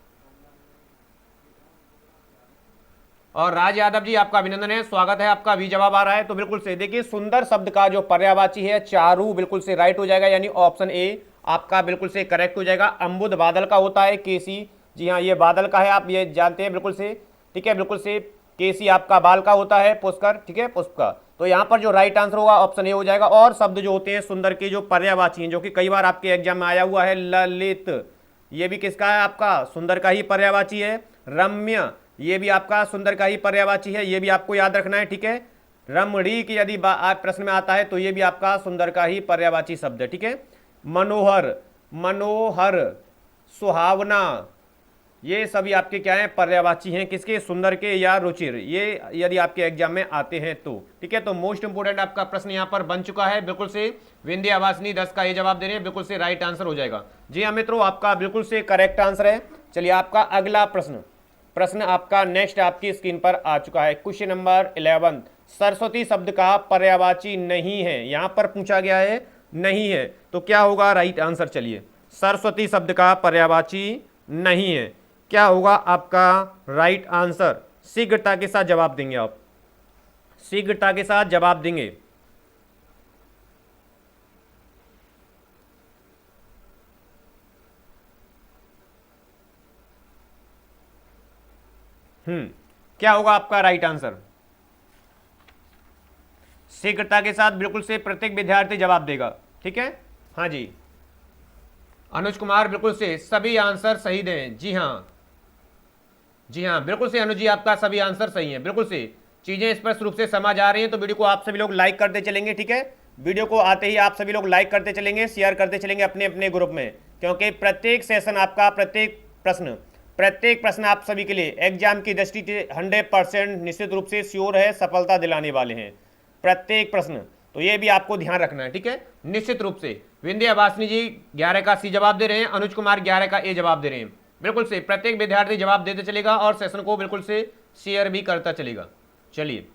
और राज यादव जी, आपका अभिनंदन है, स्वागत है आपका, भी जवाब आ रहा है। तो बिल्कुल से देखिए, सुंदर शब्द का जो पर्यायवाची है चारू, बिल्कुल से राइट हो जाएगा, यानी ऑप्शन ए आपका बिल्कुल से करेक्ट हो जाएगा। अम्बुद बादल का होता है, केसी, जी हाँ, ये बादल का है, आप ये जानते हैं बिल्कुल से, ठीक है। बिल्कुल से केसी आपका बाल का होता है, पुष्कर, ठीक है, पुष्प का। तो यहाँ पर जो राइट आंसर होगा ऑप्शन ए हो जाएगा। और शब्द जो होते हैं सुंदर के जो पर्यायवाची हैं, जो कि कई बार आपके एग्जाम में आया हुआ है, ललित, ये भी किसका है? आपका सुंदर का ही पर्यायवाची है। रम्य, ये भी आपका सुंदर का ही पर्यायवाची है, ये भी आपको याद रखना है, ठीक है। रमणीक यदि प्रश्न में आता है तो ये भी आपका सुंदर का ही पर्यायवाची शब्द है, ठीक है। मनोहर, मनोहर, सुहावना, ये सभी आपके क्या हैं? पर्यायवाची हैं, किसके? सुंदर के या रुचिर, ये यदि आपके एग्जाम में आते हैं तो, ठीक है। तो मोस्ट इंपोर्टेंट आपका प्रश्न यहां पर बन चुका है, बिल्कुल से विंध्या वासनी 10 का ये जवाब दे रहे हैं, बिल्कुल से राइट आंसर हो जाएगा। जी हाँ मित्रों, आपका बिल्कुल से करेक्ट आंसर है। चलिए, आपका अगला प्रश्न आपका नेक्स्ट आपकी स्क्रीन पर आ चुका है, क्वेश्चन नंबर 11। सरस्वती शब्द का पर्यायवाची नहीं है, यहां पर पूछा गया है नहीं है, तो क्या होगा राइट आंसर? चलिए, सरस्वती शब्द का पर्यायवाची नहीं है, क्या होगा आपका राइट आंसर? शीघ्रता के साथ जवाब देंगे आप, शीघ्रता के साथ जवाब देंगे। क्या होगा आपका राइट आंसर? शीघ्रता के साथ बिल्कुल से प्रत्येक विद्यार्थी जवाब देगा, ठीक है। हाँ जी, अनुज कुमार बिल्कुल से सभी आंसर सही दें, जी हाँ, जी हाँ, बिल्कुल से अनुज जी, आपका सभी आंसर सही है, बिल्कुल से चीजें स्पष्ट रूप से समझ आ रही हैं। तो वीडियो को आप सभी लोग लाइक करते चलेंगे, ठीक है। वीडियो को आते ही आप सभी लोग लाइक करते चलेंगे, शेयर करते चलेंगे अपने अपने ग्रुप में, क्योंकि प्रत्येक सेशन आपका, प्रत्येक प्रश्न आप सभी के लिए एग्जाम की दृष्टि से 100% निश्चित रूप से श्योर है, सफलता दिलाने वाले हैं प्रत्येक प्रश्न। तो ये भी आपको ध्यान रखना है, ठीक है, निश्चित रूप से। विंध्या वासनी जी 11 का सी जवाब दे रहे हैं, अनुज कुमार 11 का ए जवाब दे रहे हैं, बिल्कुल से प्रत्येक विद्यार्थी जवाब देते चलेगा और सेशन को बिल्कुल से शेयर भी करता चलेगा। चलिए,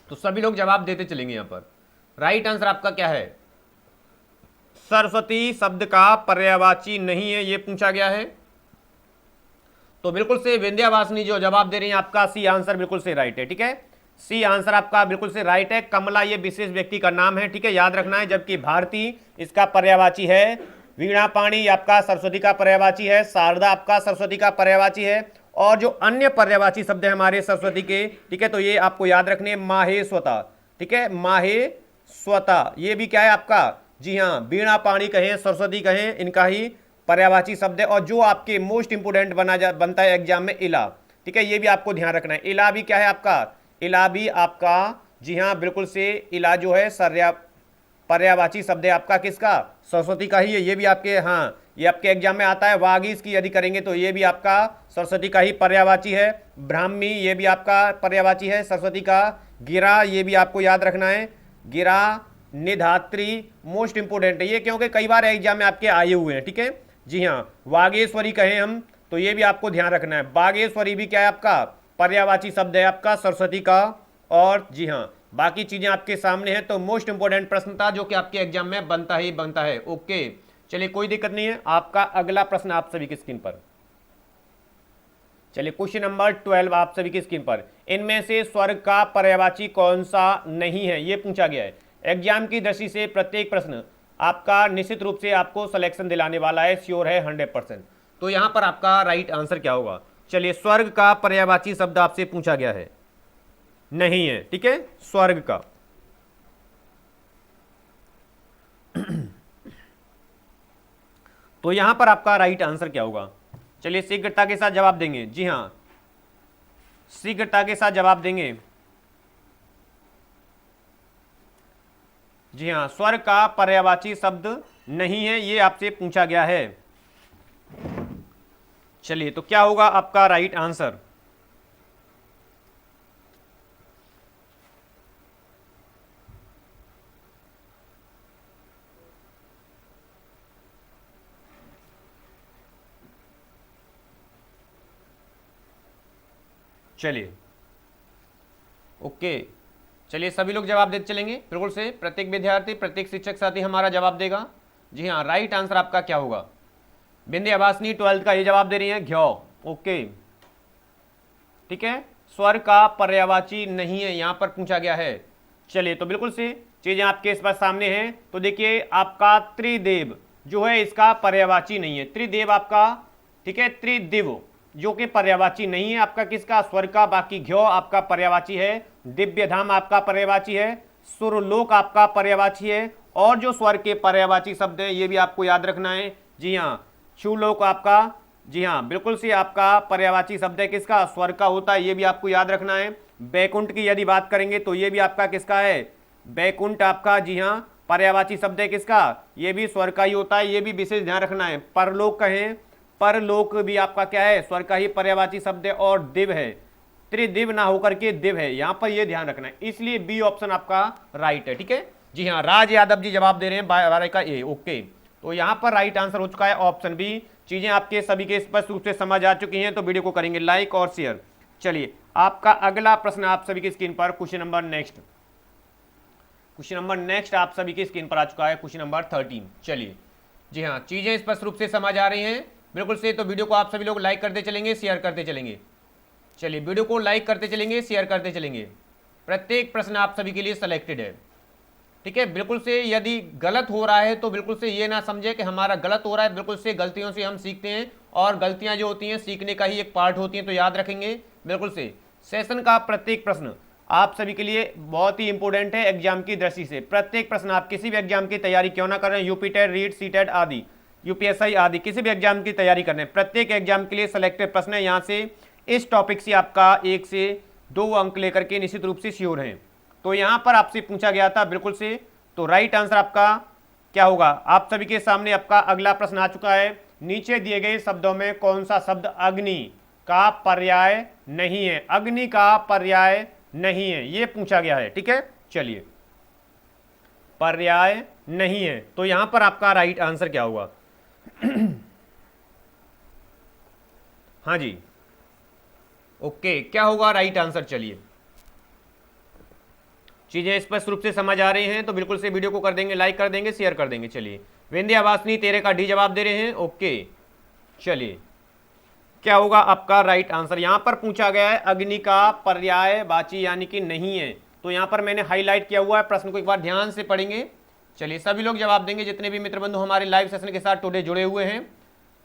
तो सभी लोग जवाब देते चलेंगे। यहां पर राइट आंसर आपका क्या है? सरस्वती शब्द का पर्यायवाची नहीं है, यह पूछा गया है। तो बिल्कुल से विंध्यावासिनी जो जवाब दे रही है, आपका सी आंसर बिल्कुल से राइट है, ठीक है। सी आंसर आपका बिल्कुल से राइट है। कमला ये विशेष व्यक्ति का नाम है, ठीक है, याद रखना है। जबकि भारती इसका पर्यायवाची है। वीणा पाणी आपका सरस्वती का पर्यायवाची है। शारदा आपका सरस्वती का पर्यायवाची है। और जो अन्य पर्यायवाची शब्द है हमारे सरस्वती के, ठीक है, तो ये आपको याद रखने माहेश्वता, ठीक है, माहेश्वता, ये भी क्या है आपका, जी हाँ, वीणा पाणी कहें, सरस्वती कहें, इनका ही पर्यायवाची शब्द है। और जो आपके मोस्ट इंपोर्टेंट बनता है एग्जाम में, इला, ठीक है, ये भी आपको ध्यान रखना है। इला भी क्या है आपका, इला भी आपका, जी हाँ बिल्कुल से, इला जो है पर्यायवाची शब्द है आपका, किसका, सरस्वती का ही है, ये भी आपके, हाँ ये आपके एग्जाम में आता है। वागीश की यदि करेंगे तो ये भी आपका सरस्वती का ही पर्यायवाची है। ब्राह्मी, ये भी आपका पर्यायवाची है सरस्वती का। गिरा, ये भी आपको याद रखना है, गिरा। निधात्री मोस्ट इंपोर्टेंट है ये, क्योंकि कई बार एग्जाम में आपके आए हुए हैं, ठीक है, जी हाँ। वागेश्वरी कहें हम तो ये भी आपको ध्यान रखना है, बागेश्वरी भी क्या है आपका, पर्यायवाची शब्द है आपका सरस्वती का। और जी हाँ, बाकी चीजें आपके सामने हैं। तो मोस्ट इंपोर्टेंट प्रश्न था जो कि आपके एग्जाम में बनता ही बनता है। ओके, चलिए कोई दिक्कत नहीं है। आपका अगला प्रश्न आप सभी की स्क्रीन पर, चलिए क्वेश्चन नंबर 12 आप सभी की स्क्रीन पर। इनमें से स्वर्ग का पर्यायवाची कौन सा नहीं है, ये पूछा गया है। एग्जाम की दृष्टि से प्रत्येक प्रश्न आपका निश्चित रूप से आपको सिलेक्शन दिलाने वाला है, श्योर है 100%। तो यहां पर आपका राइट आंसर क्या होगा, चलिए स्वर्ग का पर्यायवाची शब्द आपसे पूछा गया है, नहीं है, ठीक है, स्वर्ग का। तो यहां पर आपका राइट आंसर क्या होगा, चलिए शीघ्रता के साथ जवाब देंगे, जी हां शीघ्रता के साथ जवाब देंगे। जी हां, स्वर्ग का पर्यायवाची शब्द नहीं है, ये आपसे पूछा गया है। चलिए तो क्या होगा आपका राइट आंसर, चलिए ओके, चलिए सभी लोग जवाब देते चलेंगे बिल्कुल से, प्रत्येक विद्यार्थी प्रत्येक शिक्षक साथी हमारा जवाब देगा। जी हाँ, राइट आंसर आपका क्या होगा, बिंदी आवासनी 12th का ये जवाब दे रही है, घ्यो। ओके, ठीक है, स्वर का पर्यायवाची नहीं है, यहां पर पूछा गया है। चलिए तो बिल्कुल से चीजें आपके इस पर सामने हैं। तो देखिए आपका त्रिदेव जो है इसका पर्यायवाची नहीं है, त्रिदेव आपका, ठीक है, त्रिदिव जो कि पर्यायवाची नहीं है आपका, किसका, स्वर का। बाकी घ्यो आपका पर्यायवाची है, दिव्य धाम आपका पर्यायवाची है, सुरलोक आपका पर्यायवाची है। और जो स्वर के पर्यायवाची शब्द है ये भी आपको याद रखना है, जी हाँ, चूलोक आपका, जी हाँ बिल्कुल से आपका पर्यायवाची शब्द है, किसका, स्वर का होता है, ये भी आपको याद रखना है। बैकुंठ की यदि बात करेंगे तो ये भी आपका किसका है, बैकुंठ आपका, जी हाँ, पर्यायवाची शब्द है, किसका, ये भी स्वर का ही होता है, ये भी विशेष ध्यान रखना है। परलोक कहें, परलोक भी आपका क्या है, स्वर का ही पर्यायवाची शब्द है। और दिव है, त्रिदिव ना होकर के दिव है, यहां पर ये ध्यान रखना है, इसलिए बी ऑप्शन आपका राइट है, ठीक है। जी हाँ, राज यादव जी जवाब दे रहे हैं 12 का ए। ओके, तो यहां पर राइट आंसर हो चुका है ऑप्शन बी। चीजें आपके सभी के स्पष्ट रूप से समझ आ चुकी हैं, तो वीडियो को करेंगे लाइक और शेयर। चलिए आपका अगला प्रश्न आप सभी की स्क्रीन पर, क्वेश्चन नंबर नेक्स्ट आप सभी की स्क्रीन पर आ चुका है, क्वेश्चन नंबर 13। चलिए, जी हाँ, चीजें स्पष्ट रूप से समझ आ रही हैं बिल्कुल से, तो वीडियो को आप सभी लोग लाइक करते चलेंगे, शेयर करते चलेंगे। चलिए वीडियो को लाइक करते चलेंगे, शेयर करते चलेंगे। प्रत्येक प्रश्न आप सभी के लिए सिलेक्टेड है, ठीक है। बिल्कुल से यदि गलत हो रहा है तो बिल्कुल से ये ना समझे कि हमारा गलत हो रहा है, बिल्कुल से गलतियों से हम सीखते हैं, और गलतियां जो होती हैं सीखने का ही एक पार्ट होती हैं, तो याद रखेंगे बिल्कुल से। सेशन का प्रत्येक प्रश्न आप सभी के लिए बहुत ही इंपॉर्टेंट है एग्जाम की दृष्टि से। प्रत्येक प्रश्न, आप किसी भी एग्जाम की तैयारी क्यों ना करें, यूपी टेट, रीट, सीटेट आदि, यूपीएसआई आदि, किसी भी एग्जाम की तैयारी करने, प्रत्येक एग्जाम के लिए सिलेक्टेड प्रश्न है। यहाँ से इस टॉपिक से आपका 1 से 2 अंक लेकर के निश्चित रूप से श्योर हैं। तो यहाँ पर आपसे पूछा गया था बिल्कुल से, तो राइट आंसर आपका क्या होगा, आप सभी के सामने आपका अगला प्रश्न आ चुका है। नीचे दिए गए शब्दों में कौन सा शब्द अग्नि का पर्याय नहीं है, अग्नि का पर्याय नहीं है, ये पूछा गया है, ठीक है। चलिए, पर्याय नहीं है, तो यहां पर आपका राइट आंसर क्या होगा हाँ जी, ओके, क्या होगा राइट आंसर। चलिए, चीजें स्पष्ट रूप से समझ आ रही हैं तो बिल्कुल से वीडियो को कर देंगे लाइक, कर देंगे शेयर कर देंगे। चलिए, विंध्या वासनी 13 का डी जवाब दे रहे हैं। ओके, चलिए क्या होगा आपका राइट आंसर, यहां पर पूछा गया है अग्नि का पर्यायवाची यानी कि नहीं है, तो यहां पर मैंने हाईलाइट किया हुआ है, प्रश्न को एक बार ध्यान से पढ़ेंगे। चलिए सभी लोग जवाब देंगे, जितने भी मित्र बंधु हमारे लाइव सेशन के साथ टुडे जुड़े हुए हैं।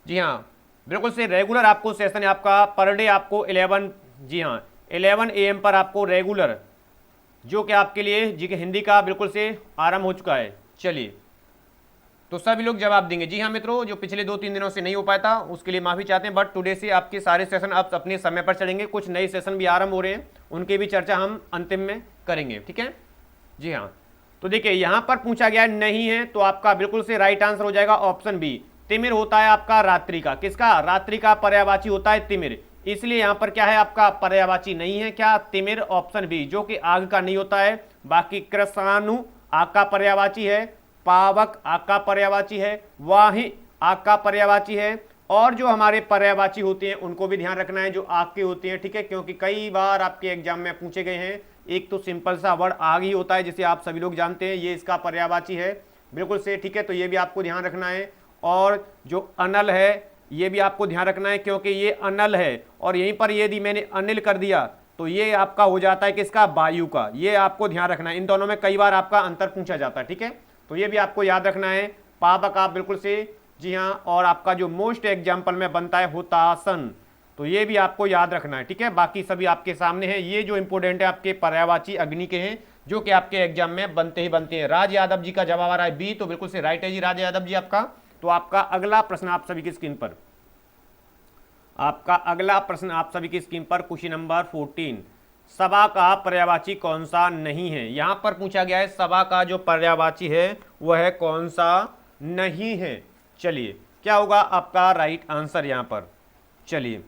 जी हाँ, बिल्कुल से रेगुलर आपको सेशन है आपका पर डे आपको 11, जी हाँ 11 AM पर आपको रेगुलर जो कि आपके लिए जी के हिंदी का बिल्कुल से आरंभ हो चुका है। चलिए, तो सभी लोग जवाब देंगे। जी हाँ मित्रों, जो पिछले 2-3 दिनों से नहीं हो पाया था उसके लिए माफी चाहते हैं, बट टुडे से आपके सारे सेशन आप अपने समय पर चलेंगे। कुछ नए सेशन भी आरंभ हो रहे हैं, उनकी भी चर्चा हम अंतिम में करेंगे, ठीक है। जी हाँ, तो देखिए यहां पर पूछा गया नहीं है, तो आपका बिल्कुल से राइट आंसर हो जाएगा ऑप्शन बी। तिमिर होता है आपका रात्रि का, किसका? रात्रि का पर्यायवाची होता है तिमिर, इसलिए यहां पर क्या है आपका पर्यायवाची नहीं है, क्या? तिमिर, ऑप्शन बी, जो कि आग का नहीं होता है। बाकी कृष्णाणु आग का पर्यायवाची है, पावक आग का पर्यायवाची है, वाही आग का पर्यायवाची है, और जो हमारे पर्यायवाची होते हैं उनको भी ध्यान रखना है जो आग के होते हैं, ठीक है, क्योंकि कई बार आपके एग्जाम में पूछे गए हैं। एक तो सिंपल सा वर्ड आग ही होता है जिसे आप सभी लोग जानते हैं, ये इसका पर्यायवाची है बिल्कुल से, ठीक है, तो ये भी आपको ध्यान रखना है। और जो अनल है ये भी आपको ध्यान रखना है, क्योंकि ये अनल है, और यहीं पर यदि मैंने अनिल कर दिया तो ये आपका हो जाता है किसका? वायु का। ये आपको ध्यान रखना है, इन दोनों में कई बार आपका अंतर पूछा जाता है, ठीक है, तो ये भी आपको याद रखना है। पावक आप बिल्कुल से, जी हाँ, और आपका जो मोस्ट एग्जाम्पल में बनता है हुतासन, तो ये भी आपको याद रखना है, ठीक है। बाकी सभी आपके सामने है, ये जो इंपोर्टेंट है आपके पर्यायवाची अग्नि के हैं, जो कि आपके एग्जाम में बनते ही बनते हैं। राज यादव जी का जवाब आ रहा है बी, तो बिल्कुल से राइट है जी राज यादव जी आपका। तो आपका अगला प्रश्न आप सभी की स्क्रीन पर, आपका अगला प्रश्न आप सभी की स्क्रीन पर, क्वेश्चन नंबर 14, सभा का पर्यायवाची कौन सा नहीं है? यहां पर पूछा गया है सभा का जो पर्यायवाची है वह कौन सा नहीं है। चलिए, क्या होगा आपका राइट आंसर यहां पर? चलिए,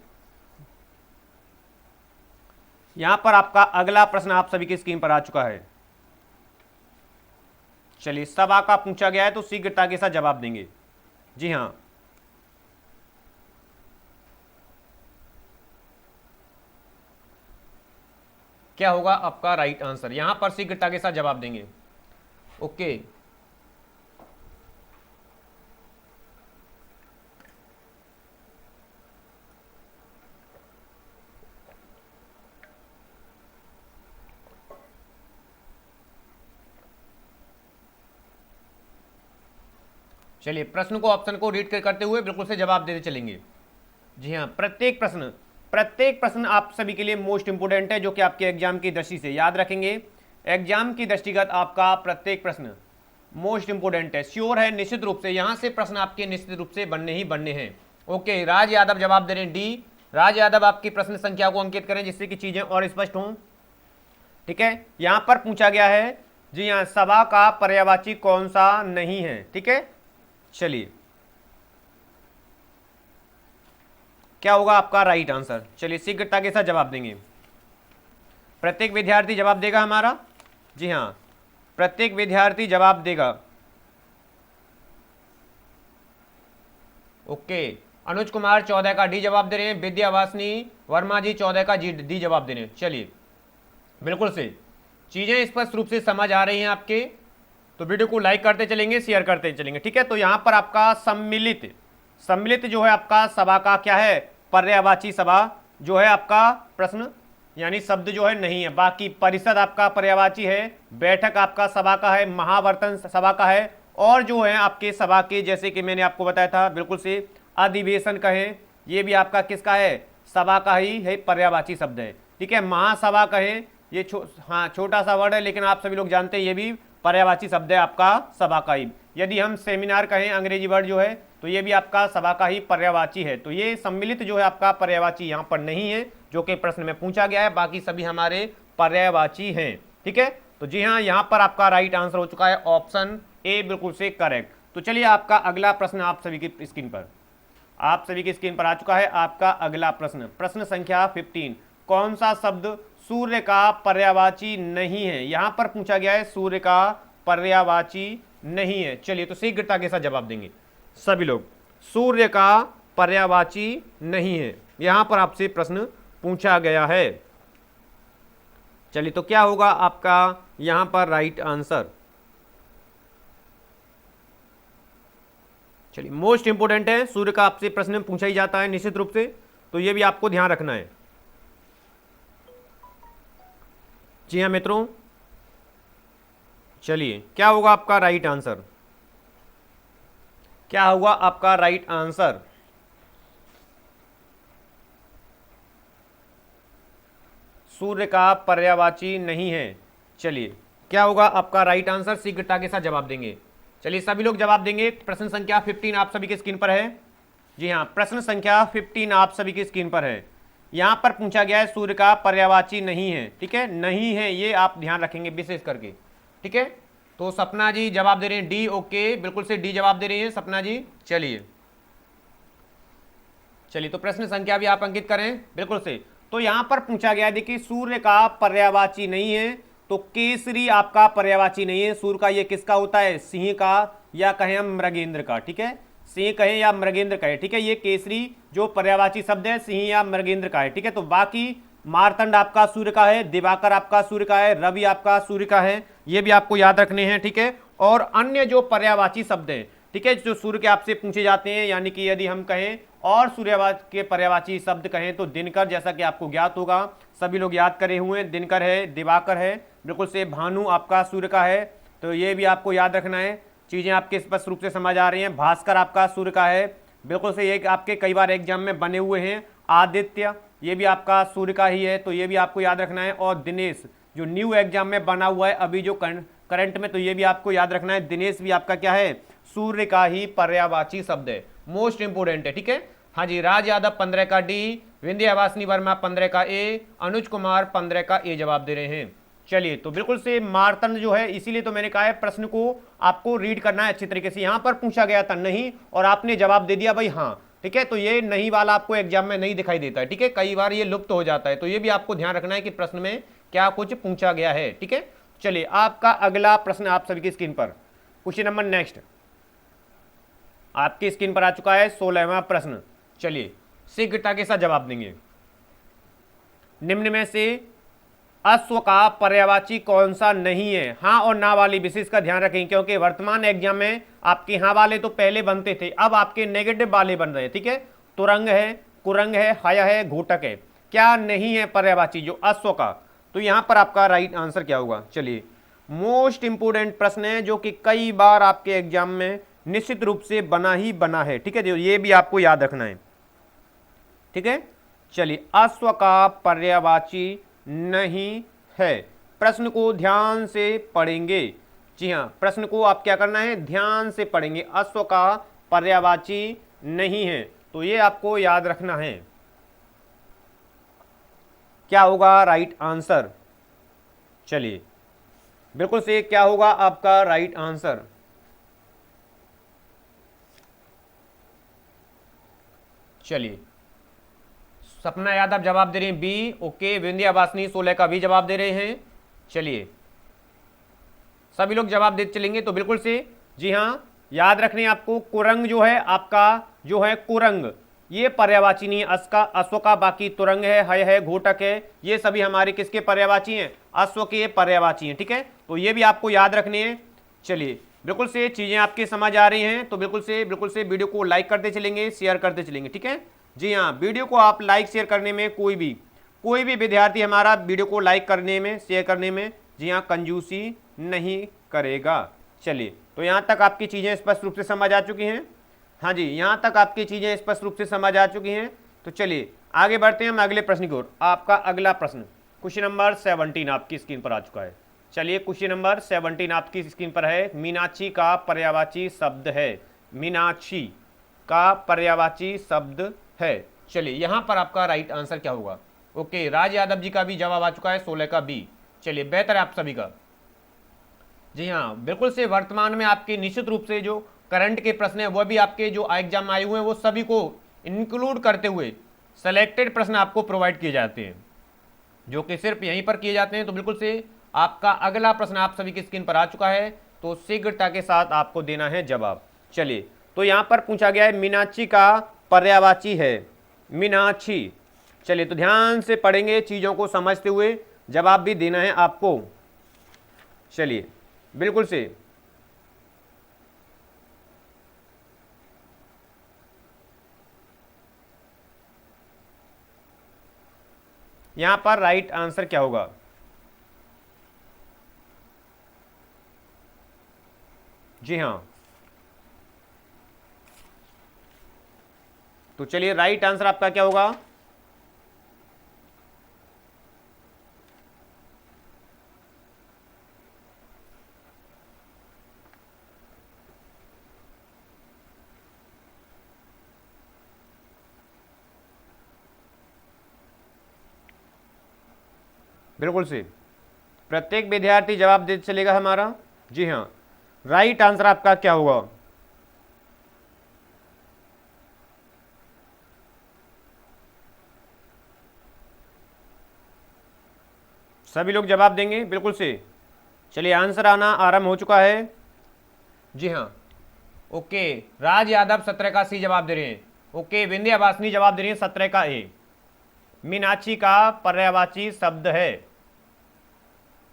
यहां पर आपका अगला प्रश्न आप सभी की स्क्रीन पर आ चुका है। चलिए, सभा का पूछा गया है तो शीघ्रता के साथ जवाब देंगे। जी हां, क्या होगा आपका राइट आंसर? यहां पर शीघ्रता के साथ जवाब देंगे। ओके, चलिए प्रश्न को, ऑप्शन को रीड करते हुए बिल्कुल से जवाब देते चलेंगे। जी हाँ, प्रत्येक प्रश्न आप सभी के लिए मोस्ट इंपोर्टेंट है, जो कि आपके एग्जाम की दृष्टि से याद रखेंगे। एग्जाम की दृष्टिगत आपका प्रत्येक प्रश्न मोस्ट इंपोर्टेंट है, श्योर है, निश्चित रूप से यहां से प्रश्न आपके निश्चित रूप से बनने ही बनने हैं। ओके, राज यादव जवाब दे रहे हैं डी। राज यादव आपकी प्रश्न संख्या को अंकित करें जिससे कि चीजें और स्पष्ट हों, ठीक है। यहां पर पूछा गया है, जी हाँ, सभा का पर्यायवाची कौन सा नहीं है, ठीक है। चलिए, क्या होगा आपका राइट आंसर? चलिए शीघ्रता के साथ जवाब देंगे। प्रत्येक विद्यार्थी जवाब देगा हमारा, जी हां, प्रत्येक विद्यार्थी जवाब देगा। ओके, अनुज कुमार 14 का डी जवाब दे रहे हैं, विद्यावासिनी वर्मा जी 14 का डी जवाब दे रहे हैं। चलिए, बिल्कुल से चीजें स्पष्ट रूप से समझ आ रही हैं आपके, तो वीडियो को लाइक करते चलेंगे, शेयर करते चलेंगे, ठीक है। तो यहां पर आपका सम्मिलित जो है आपका सभा का क्या है? पर्यायवाची सभा जो है आपका प्रश्न, यानी शब्द जो है नहीं है। बाकी परिषद आपका पर्यायवाची है, बैठक आपका सभा का है, महावर्तन सभा का है, और जो है आपके सभा के, जैसे कि मैंने आपको बताया था, बिल्कुल से अधिवेशन कहें, ये भी आपका किसका है? सभा का ही है, पर्यायवाची शब्द है, ठीक है। महासभा कहें, ये हाँ छोटा सा वर्ड है, लेकिन आप सभी लोग जानते हैं ये भी पर्यायवाची शब्द है आपका सभा का ही। यदि हम सेमिनार कहें, अंग्रेजी वर्ड जो है, तो ये भी आपका सभा का ही पर्यायवाची है। तो ये सम्मिलित जो है आपका पर्यायवाची यहाँ पर नहीं है, जो कि प्रश्न में पूछा गया है। बाकी सभी हमारे पर्यायवाची हैं, ठीक है। तो जी हाँ, यहाँ पर आपका राइट आंसर हो चुका है ऑप्शन ए, बिल्कुल से करेक्ट। तो चलिए, आपका अगला प्रश्न आप सभी की स्क्रीन पर आ चुका है। आपका अगला प्रश्न, प्रश्न संख्या 15, कौन सा शब्द सूर्य का पर्यायवाची नहीं है? यहां पर पूछा गया है सूर्य का पर्यायवाची नहीं है। चलिए, तो शीघ्रता के साथ जवाब देंगे सभी लोग। सूर्य का पर्यायवाची नहीं है, यहां पर आपसे प्रश्न पूछा गया है। चलिए, तो क्या होगा आपका यहां पर राइट आंसर? चलिए, मोस्ट इंपोर्टेंट है, सूर्य का आपसे प्रश्न पूछा ही जाता है निश्चित रूप से, तो यह भी आपको ध्यान रखना है। जी हाँ मित्रों, चलिए, क्या होगा आपका राइट आंसर? क्या होगा आपका राइट आंसर? सूर्य का पर्यायवाची नहीं है। चलिए क्या होगा आपका राइट आंसर, शीघ्रता के साथ जवाब देंगे। चलिए सभी लोग जवाब देंगे। प्रश्न संख्या 15 आप सभी की स्क्रीन पर है। जी हाँ, प्रश्न संख्या 15 आप सभी की स्क्रीन पर है। यहां पर पूछा गया है सूर्य का पर्यायवाची नहीं है, ठीक है, नहीं है, ये आप ध्यान रखेंगे विशेष करके, ठीक है। तो सपना जी जवाब दे रहे हैं डी, ओके, बिल्कुल से डी जवाब दे रही हैं सपना जी। चलिए चलिए, तो प्रश्न संख्या भी आप अंकित करें, बिल्कुल से। तो यहां पर पूछा गया, देखिए सूर्य का पर्यायवाची नहीं है, तो केसरी आपका पर्यायवाची नहीं है। सूर्य का ये किसका होता है, सिंह का, या कहें हम मृगेंद्र का, ठीक है, सिंह कहें या मृगेंद्र कहें, ठीक है। ये केसरी जो पर्यायवाची शब्द है सिंह या मृगेंद्र का है, ठीक है। तो बाकी मारतंड आपका सूर्य का है, दिवाकर आपका सूर्य का है, रवि आपका सूर्य का है, ये भी आपको याद रखने हैं, ठीक है। और अन्य जो पर्यायवाची शब्द हैं, ठीक है, जो सूर्य के आपसे पूछे जाते हैं, यानी कि यदि हम कहें और सूर्यवाच के पर्यायवाची शब्द कहें तो दिनकर, जैसा कि आपको ज्ञात होगा, सभी लोग याद करे हुए हैं, दिनकर है, दिवाकर है, बिल्कुल से भानु आपका सूर्य का है, तो ये भी आपको याद रखना है, चीजें आपके स्पष्ट रूप से समझ आ रही हैं। भास्कर आपका सूर्य का है, बिल्कुल से, ये आपके कई बार एग्जाम में बने हुए हैं। आदित्य ये भी आपका सूर्य का ही है, तो ये भी आपको याद रखना है। और दिनेश जो न्यू एग्जाम में बना हुआ है अभी जो करंट में, तो ये भी आपको याद रखना है, दिनेश भी आपका क्या है, सूर्य का ही पर्यायवाची शब्द है, मोस्ट इंपोर्टेंट है, ठीक है। हाँ जी, राज यादव 15 का डी, विंध्यावासिनी वर्मा 15 का ए, अनुज कुमार 15 का ए जवाब दे रहे हैं। चलिए, तो बिल्कुल से मारतंड जो है, इसीलिए तो मैंने कहा है प्रश्न को आपको रीड करना है अच्छी तरीके से। यहां पर पूछा गया था नहीं और आपने जवाब दे दिया भाई हाँ, ठीक है। तो ये नहीं वाला आपको एग्जाम में नहीं दिखाई देता है, ठीक है, कई बार ये लुप्त हो जाता है, तो ये भी आपको ध्यान रखना है कि प्रश्न में क्या कुछ पूछा गया है, ठीक है। चलिए आपका अगला प्रश्न आप सभी की स्क्रीन पर, क्वेश्चन नंबर नेक्स्ट आपकी स्क्रीन पर आ चुका है, 16वां प्रश्न। चलिए शीघ्रता के साथ जवाब देंगे। निम्न में से अश्व का पर्यायवाची कौन सा नहीं है। हाँ और ना वाली विशेष का ध्यान रखें, क्योंकि वर्तमान एग्जाम में आपके हाँ वाले तो पहले बनते थे, अब आपके नेगेटिव वाले बन रहे हैं, ठीक है। तुरंग है, कुरंग है, हय है, घोटक है, क्या नहीं है पर्यायवाची जो अश्व का। तो यहां पर आपका राइट आंसर क्या होगा। चलिए मोस्ट इंपोर्टेंट प्रश्न है जो कि कई बार आपके एग्जाम में निश्चित रूप से बना ही बना है, ठीक है, ये भी आपको याद रखना है, ठीक है। चलिए अश्व का पर्यायवाची नहीं है, प्रश्न को ध्यान से पढ़ेंगे। जी हाँ, प्रश्न को आप क्या करना है, ध्यान से पढ़ेंगे। अश्व का पर्यायवाची नहीं है, तो ये आपको याद रखना है। क्या होगा राइट आंसर। चलिए बिल्कुल से क्या होगा आपका राइट आंसर। चलिए सपना यादव जवाब दे रहे हैं बी, ओके, विंध्यावासिनी 16 का भी जवाब दे रहे हैं। चलिए सभी लोग जवाब दे चलेंगे, तो बिल्कुल से जी हाँ, याद रखने आपको कुरंग जो है आपका, जो है कुरंग, ये पर्यायवाची नहीं है अश्व का, बाकी तुरंग है, हय है, घोटक है, ये सभी हमारे किसके पर्यायवाची हैं, अश्व के पर्यायवाची हैं, ठीक है। तो ये भी आपको याद रखने हैं। चलिए बिल्कुल से चीजें आपके समझ आ रही हैं, तो बिल्कुल से वीडियो को लाइक करते चलेंगे, शेयर करते चलेंगे, ठीक है। जी हाँ, वीडियो को आप लाइक शेयर करने में कोई भी विद्यार्थी हमारा वीडियो को लाइक करने में, शेयर करने में, जी हाँ, कंजूसी नहीं करेगा। चलिए तो यहाँ तक आपकी चीज़ें स्पष्ट रूप से समझ आ चुकी हैं। हाँ जी, यहाँ तक आपकी चीज़ें स्पष्ट रूप से समझ आ चुकी हैं। तो चलिए आगे बढ़ते हैं हम अगले प्रश्न की ओर। आपका अगला प्रश्न क्वेश्चन नंबर 17 आपकी स्क्रीन पर आ चुका है। चलिए क्वेश्चन नंबर 17 आपकी स्क्रीन पर है। मीनाक्षी का पर्यायवाची शब्द है, मीनाक्षी का पर्यायवाची शब्द है। चलिए यहाँ पर आपका राइट आंसर क्या होगा। ओके, राज यादव जी का भी जवाब आ चुका है, 16 का बी। चलिए बेहतर है आप सभी का। जी हाँ, बिल्कुल से वर्तमान में आपके निश्चित रूप से जो करंट के प्रश्न है वह भी आपके जो एग्जाम आए हुए हैं वो सभी को इंक्लूड करते हुए सेलेक्टेड प्रश्न आपको प्रोवाइड किए जाते हैं, जो कि सिर्फ यहीं पर किए जाते हैं। तो बिल्कुल से आपका अगला प्रश्न आप सभी की स्क्रीन पर आ चुका है, तो शीघ्रता के साथ आपको देना है जवाब। चलिए तो यहाँ पर पूछा गया है मीनाक्षी का पर्यायवाची है, मीनाक्षी। चलिए तो ध्यान से पढ़ेंगे, चीज़ों को समझते हुए जवाब भी देना है आपको। चलिए बिल्कुल से यहां पर राइट आंसर क्या होगा। जी हां, तो चलिए राइट आंसर आपका क्या होगा। बिल्कुल से प्रत्येक विद्यार्थी जवाब दे चलेगा हमारा। जी हाँ, राइट आंसर आपका क्या होगा? सभी लोग जवाब देंगे बिल्कुल से। चलिए आंसर आना आरंभ हो चुका है। जी हाँ, ओके, राज यादव 17 का सी जवाब दे रहे हैं। ओके, विंध्या वासनी जवाब दे रही है 17 का ए। मीनाक्षी का पर्यायवाची शब्द है।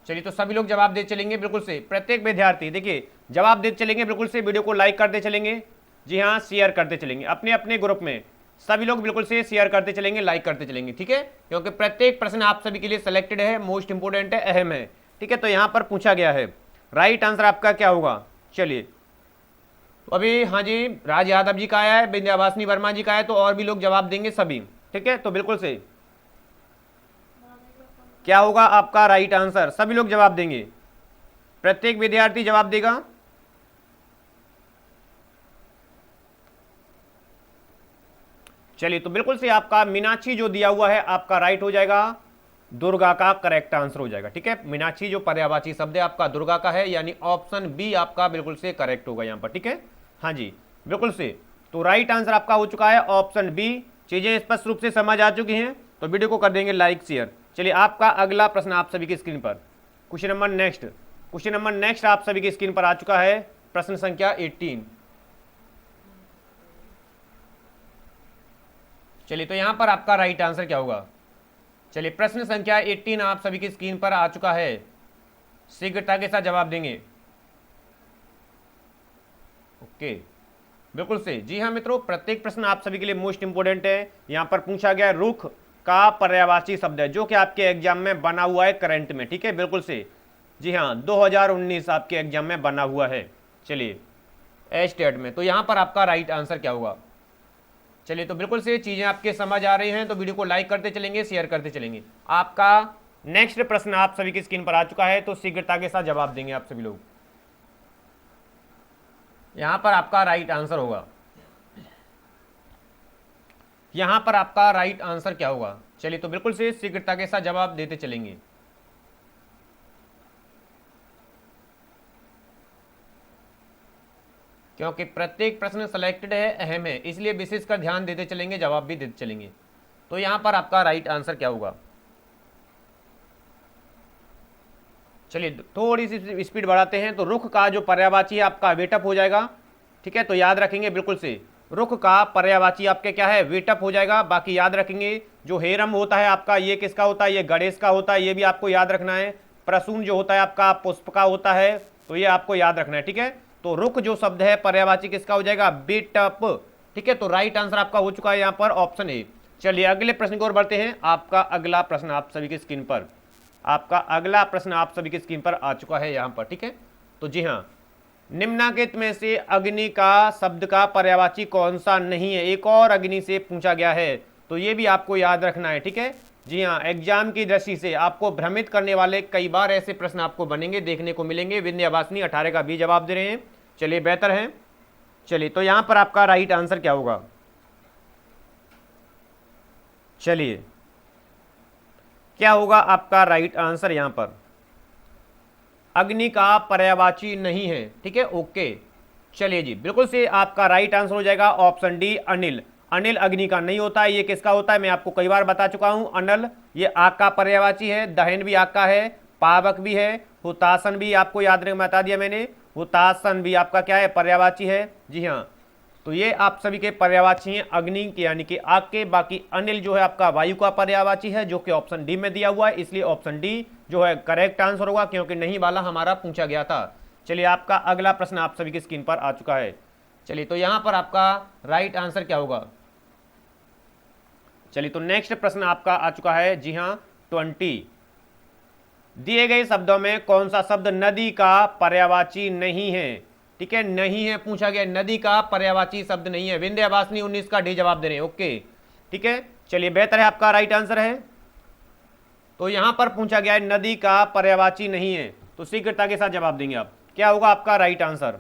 चलिए तो सभी लोग जवाब दे चलेंगे बिल्कुल से। प्रत्येक विद्यार्थी देखिए जवाब दे चलेंगे बिल्कुल से। वीडियो को लाइक करते चलेंगे। जी हाँ, शेयर करते चलेंगे अपने अपने ग्रुप में। सभी लोग बिल्कुल से शेयर करते चलेंगे, लाइक करते चलेंगे, ठीक है, क्योंकि प्रत्येक प्रश्न आप सभी के लिए सिलेक्टेड है, मोस्ट इंपोर्टेंट है, अहम है, ठीक है। तो यहां पर पूछा गया है राइट आंसर आपका क्या होगा। चलिए तो अभी हाँ जी, राज यादव जी का आया है, विंध्यावासिनी वर्मा जी का है, तो और भी लोग जवाब देंगे सभी, ठीक है। तो बिल्कुल से क्या होगा आपका राइट आंसर, सभी लोग जवाब देंगे, प्रत्येक विद्यार्थी जवाब देगा। चलिए तो बिल्कुल से आपका मीनाक्षी जो दिया हुआ है आपका राइट हो जाएगा, दुर्गा का करेक्ट आंसर हो जाएगा, ठीक है। मीनाक्षी जो पर्यायवाची शब्द है आपका दुर्गा का है, यानी ऑप्शन बी आपका बिल्कुल से करेक्ट होगा यहां पर, ठीक है। हाँ जी बिल्कुल से, तो राइट आंसर आपका हो चुका है ऑप्शन बी। चीजें स्पष्ट रूप से समझ आ चुकी हैं तो वीडियो को कर देंगे लाइक शेयर। चलिए आपका अगला प्रश्न आप सभी की स्क्रीन पर, क्वेश्चन नंबर नेक्स्ट आप सभी की स्क्रीन पर आ चुका है, प्रश्न संख्या 18। चलिए तो यहां पर आपका राइट आंसर क्या होगा। चलिए प्रश्न संख्या 18 आप सभी की स्क्रीन पर आ चुका है, शीघ्रता के साथ जवाब देंगे। ओके बिल्कुल से, जी हाँ मित्रों, प्रत्येक प्रश्न आप सभी के लिए मोस्ट इंपोर्टेंट है। यहां पर पूछा गया रुख का पर्यायवाची शब्द है, जो कि आपके एग्जाम में बना हुआ है करंट में, ठीक है, बिल्कुल से। जी हाँ 2019 आपके एग्जाम में बना हुआ है। चलिए एस्टेट में, तो यहां पर आपका राइट आंसर क्या होगा। चलिए तो बिल्कुल से चीजें आपके समझ आ रही हैं तो वीडियो को लाइक करते चलेंगे, शेयर करते चलेंगे। आपका नेक्स्ट प्रश्न आप सभी की स्क्रीन पर आ चुका है, तो शीघ्रता के साथ जवाब देंगे आप सभी लोग। यहां पर आपका राइट आंसर होगा, यहां पर आपका राइट आंसर क्या होगा। चलिए तो बिल्कुल से शीघ्रता के साथ जवाब देते चलेंगे। क्योंकि प्रत्येक प्रश्न सिलेक्टेड है, अहम है, इसलिए विशेषकर ध्यान देते चलेंगे, जवाब भी देते चलेंगे। तो यहां पर आपका राइट आंसर क्या होगा। चलिए थोड़ी सी स्पीड बढ़ाते हैं, तो रुख का जो पर्यायवाची है आपका वेटअप हो जाएगा, ठीक है। तो याद रखेंगे बिल्कुल से, रुख का पर्यायवाची आपके क्या है, वेटअप हो जाएगा। बाकी याद रखेंगे जो हेरम होता है आपका, ये किसका होता है, ये गणेश का होता है, ये भी आपको याद रखना है। प्रसून जो होता है आपका पुष्प का होता है, तो ये आपको याद रखना है, ठीक है। तो रुख जो शब्द है पर्यायवाची किसका हो जाएगा, वेटअप, ठीक है। तो राइट आंसर आपका हो चुका है यहाँ पर ऑप्शन ए। चलिए अगले प्रश्न की ओर बढ़ते हैं। आपका अगला प्रश्न आप सभी की स्क्रीन पर, आपका अगला प्रश्न आप सभी की स्क्रीन पर आ चुका है यहां पर, ठीक है। तो जी हां, निम्नलिखित में से अग्नि का शब्द का पर्यायवाची कौन सा नहीं है। एक और अग्नि से पूछा गया है, तो ये भी आपको याद रखना है, ठीक है। जी हाँ, एग्जाम की दृष्टि से आपको भ्रमित करने वाले कई बार ऐसे प्रश्न आपको बनेंगे, देखने को मिलेंगे। विंध्यावासिनी 18 का बी जवाब दे रहे हैं, चलिए बेहतर है। चलिए तो यहां पर आपका राइट आंसर क्या होगा। चलिए क्या होगा आपका राइट आंसर, यहां पर अग्नि का पर्यायवाची नहीं है, ठीक है, ओके। चलिए जी बिल्कुल से आपका राइट आंसर हो जाएगा ऑप्शन डी, अनिल। अनिल अग्नि का नहीं होता है, ये किसका होता है, मैं आपको कई बार बता चुका हूं। अनल ये आग का पर्यायवाची है, दहन भी आग का है, पावक भी है, हुतासन भी आपको याद रखना, बता दिया मैंने, हुतासन भी आपका क्या है, पर्यायवाची है। जी हाँ, तो ये आप सभी के पर्यायवाची हैं अग्नि के, यानी कि आग के। बाकी अनिल जो है आपका वायु का पर्यायवाची है, जो कि ऑप्शन डी में दिया हुआ है, इसलिए ऑप्शन डी जो है करेक्ट आंसर होगा, क्योंकि नहीं वाला हमारा पूछा गया था। चलिए आपका अगला प्रश्न आप सभी की स्क्रीन पर आ चुका है। चलिए तो यहां पर आपका राइट आंसर क्या होगा। चलिए तो नेक्स्ट प्रश्न आपका आ चुका है, जी हाँ 20। दिए गए शब्दों में कौन सा शब्द नदी का पर्यायवाची नहीं है, ठीक है, नहीं है पूछा गया, नदी का पर्यायवाची शब्द नहीं है। विंध्यावासिनी 19 का डी जवाब दे रहे हैं, ओके ठीक है। चलिए बेहतर है, आपका राइट आंसर है। तो यहां पर पूछा गया है नदी का पर्यायवाची नहीं है, तो शीघ्रता के साथ जवाब देंगे आप, क्या होगा आपका राइट आंसर।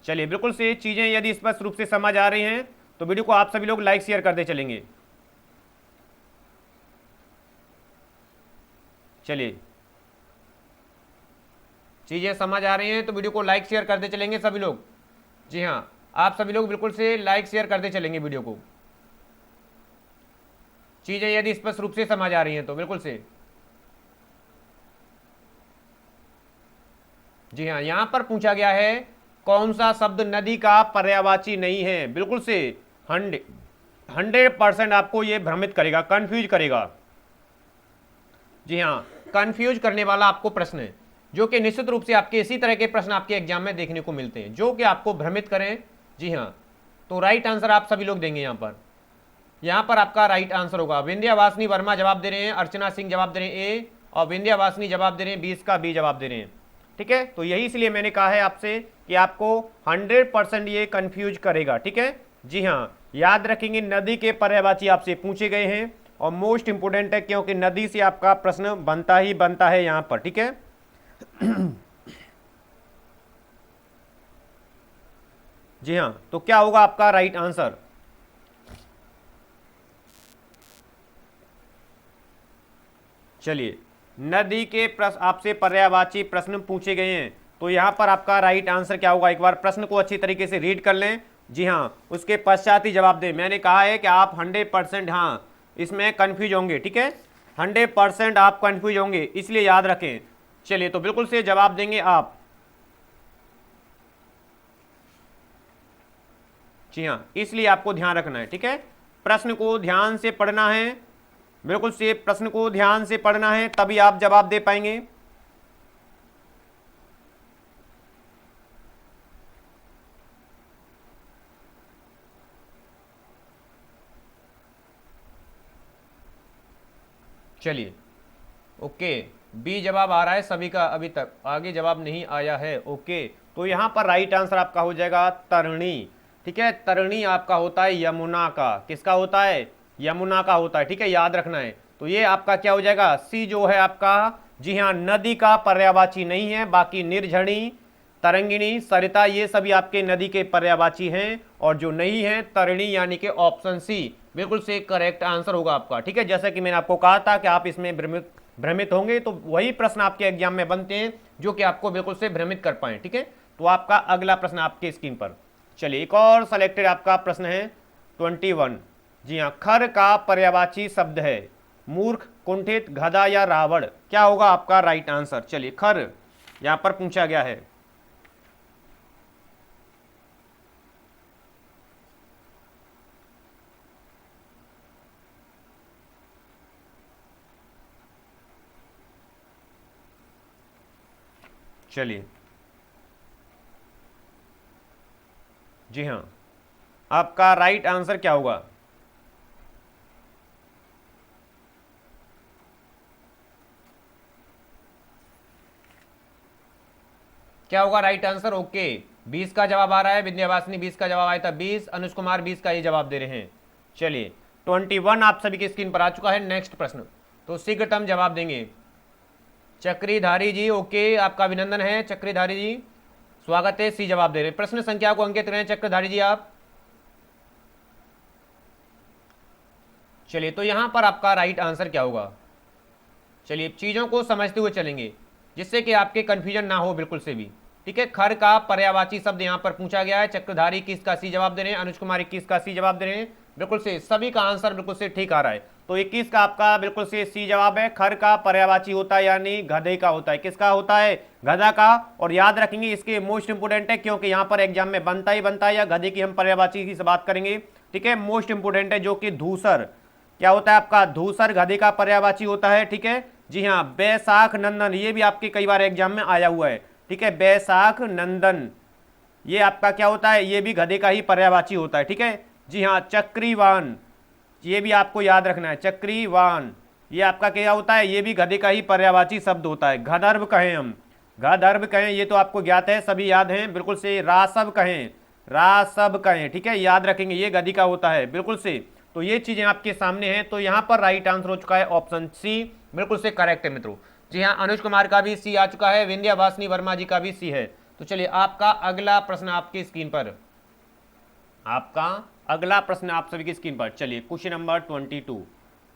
चलिए बिल्कुल से चीजें यदि स्पष्ट रूप से समझ आ रही हैं तो वीडियो को आप सभी लोग लाइक शेयर करते चलेंगे। चलिए, चीजें समझ आ रही हैं तो वीडियो को लाइक शेयर करते चलेंगे सभी लोग। जी हाँ, आप सभी लोग बिल्कुल से लाइक शेयर करते चलेंगे वीडियो को। चीजें यदि स्पष्ट रूप से समझ आ रही हैं तो बिल्कुल से। जी हाँ, यहां पर पूछा गया है कौन सा शब्द नदी का पर्यायवाची नहीं है। बिल्कुल से 100% आपको यह भ्रमित करेगा, कंफ्यूज करेगा। जी हाँ, कंफ्यूज करने वाला आपको प्रश्न है, जो कि निश्चित रूप से आपके इसी तरह के प्रश्न आपके एग्जाम में देखने को मिलते हैं, जो कि आपको भ्रमित करें। जी हाँ, तो राइट आंसर आप सभी लोग देंगे। यहां पर आपका राइट आंसर होगा विंध्यावासिनी वर्मा जवाब दे रहे हैं, अर्चना सिंह जवाब दे रहे हैं ए, और विंध्यावासिनी जवाब दे रहे हैं 20 का बी जवाब दे रहे हैं। ठीक है, तो यही इसलिए मैंने कहा है आपसे कि आपको 100% ये कंफ्यूज करेगा। ठीक है, जी हाँ, याद रखेंगे नदी के पर्यायवाची आपसे पूछे गए हैं और मोस्ट इंपोर्टेंट है, क्योंकि नदी से आपका प्रश्न बनता ही बनता है यहां पर। ठीक है, जी हाँ, तो क्या होगा आपका राइट आंसर? चलिए, नदी के प्रश्न आपसे पर्यायवाची प्रश्न पूछे गए हैं, तो यहां पर आपका राइट आंसर क्या होगा? एक बार प्रश्न को अच्छी तरीके से रीड कर लें। जी हाँ, उसके पश्चात ही जवाब दें। मैंने कहा है कि आप 100% हाँ इसमें कंफ्यूज होंगे। ठीक है, 100% आप कंफ्यूज होंगे, इसलिए याद रखें। चलिए, तो बिल्कुल से जवाब देंगे आप। जी हाँ, इसलिए आपको ध्यान रखना है। ठीक है, प्रश्न को ध्यान से पढ़ना है, बिल्कुल से प्रश्न को ध्यान से पढ़ना है, तभी आप जवाब दे पाएंगे। चलिए, ओके, बी जवाब आ रहा है सभी का, अभी तक आगे जवाब नहीं आया है। ओके, तो यहां पर राइट आंसर आपका हो जाएगा तरणी। ठीक है, तरणी आपका होता है यमुना का। किसका होता है? यमुना का होता है। ठीक है, याद रखना है। तो ये आपका क्या हो जाएगा? सी जो है आपका, जी हाँ, नदी का पर्यायवाची नहीं है। बाकी निर्झणी, तरंगिणी, सरिता ये सभी आपके नदी के पर्यायवाची हैं, और जो नहीं है तरणी, यानी कि ऑप्शन सी बिल्कुल से करेक्ट आंसर होगा आपका। ठीक है, जैसा कि मैंने आपको कहा था कि आप इसमें भ्रमित होंगे, तो वही प्रश्न आपके एग्जाम में बनते हैं जो कि आपको बिल्कुल से भ्रमित कर पाए। ठीक है, तो आपका अगला प्रश्न आपके स्क्रीन पर। चलिए, एक और सेलेक्टेड आपका प्रश्न है 21। जी हाँ, खर का पर्यायवाची शब्द है मूर्ख, कुंठित, गधा या रावण। क्या होगा आपका राइट आंसर? चलिए, खर यहां पर पूछा गया है। चलिए, जी हाँ, आपका राइट आंसर क्या होगा? क्या होगा राइट आंसर? ओके, 20 का जवाब आ रहा है, विंध्यवासिनी 20 का जवाब आया था 20, अनुज कुमार 20 का ये जवाब दे रहे हैं। चलिए, 21 आप सभी की स्क्रीन पर आ चुका है। नेक्स्ट प्रश्न, तो शीघ्रतम जवाब देंगे चक्रीधारी जी। ओके, आपका अभिनंदन है चक्रीधारी जी, स्वागत है। सी जवाब दे रहे हैं। प्रश्न संख्या को अंकित करें चक्रधारी जी आप। चलिए, तो यहां पर आपका राइट आंसर क्या होगा? चलिए, चीजों को समझते हुए चलेंगे जिससे कि आपके कंफ्यूजन ना हो बिल्कुल से भी। ठीक है, खर का पर्यायवाची शब्द यहां पर पूछा गया है। चक्रधारी 21 का सी जवाब दे रहे हैं, अनुज कुमार 21 का सी जवाब दे रहे हैं। बिल्कुल से सभी का आंसर बिल्कुल से ठीक आ रहा है। तो 21 का आपका बिल्कुल से सी जवाब है। खर का पर्यायवाची होता है यानी गधे का होता है। किसका होता है? गधा का। और याद रखेंगे इसके मोस्ट इंपोर्टेंट है, क्योंकि यहां पर एग्जाम में बनता ही बनता है, या गधे की हम पर्यायवाची की बात करेंगे। ठीक है, मोस्ट इंपोर्टेंट है जो कि धूसर। क्या होता है आपका? धूसर गधे का पर्यायवाची होता है। ठीक है, जी हाँ, बैसाख नंदन, ये भी आपके कई बार एग्जाम में आया हुआ है। ठीक है, बैसाख नंदन ये आपका क्या होता है? ये भी गधे का ही पर्यायवाची होता है। ठीक है, जी हाँ, चक्रीवान ये भी आपको याद रखना है। चक्रीवान ये आपका क्या होता है? ये भी गधे का ही पर्यायवाची शब्द होता है। गधर्व कहें हम, गधर्व कहें, ये तो आपको ज्ञात है, सभी याद हैं बिल्कुल से। रासव कहें, रासव कहें। ठीक है, याद रखेंगे ये गधे का होता है बिल्कुल से। तो ये चीजें आपके सामने हैं। तो यहां पर राइट आंसर हो चुका है ऑप्शन सी, बिल्कुल से करेक्ट है मित्रों। जी हाँ, अनुज कुमार का भी सी आ चुका है, विंध्यावासिनी वर्मा जी का भी सी है। तो चलिए, आपका अगला प्रश्न आपकी स्क्रीन पर। आपका अगला प्रश्न आप सभी की स्क्रीन पर। चलिए क्वेश्चन नंबर 22,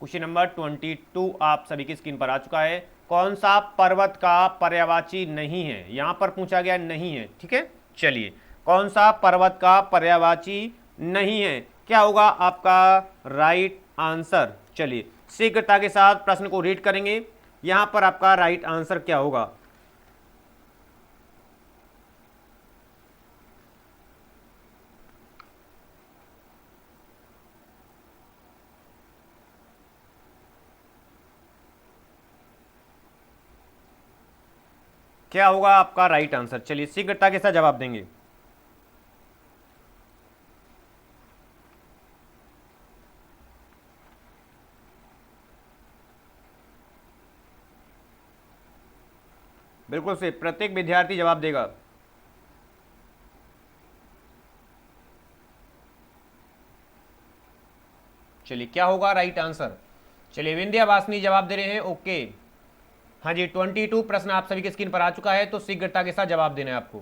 क्वेश्चन नंबर 22 आप सभी की स्क्रीन पर आ चुका है। कौन सा पर्वत का पर्यायवाची नहीं है, यहां पर पूछा गया नहीं है, ठीक है। चलिए कौन सा पर्वत का पर्यायवाची नहीं है, क्या होगा आपका राइट आंसर। चलिए शीघ्रता के साथ प्रश्न को रीड करेंगे, यहां पर आपका राइट आंसर क्या होगा। क्या होगा आपका राइट आंसर, चलिए शीघ्रता के साथ जवाब देंगे। बिल्कुल से प्रत्येक विद्यार्थी जवाब देगा। चलिए क्या होगा राइट आंसर। चलिए विंध्यावासिनी जवाब दे रहे हैं, ओके। हाँ जी 22 प्रश्न आप सभी की स्क्रीन पर आ चुका है, तो शीघ्रता के साथ जवाब देना है आपको।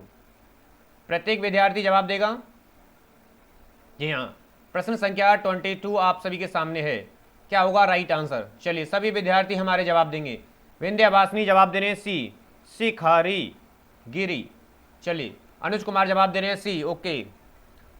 प्रत्येक विद्यार्थी जवाब देगा। जी हाँ, प्रश्न संख्या 22 आप सभी के सामने है, क्या होगा राइट आंसर। चलिए सभी विद्यार्थी हमारे जवाब देंगे। विंध्यावासिनी जवाब दे रहे हैं सी, शिखरी गिरी। चलिए अनुज कुमार जवाब दे रहे हैं सी, ओके।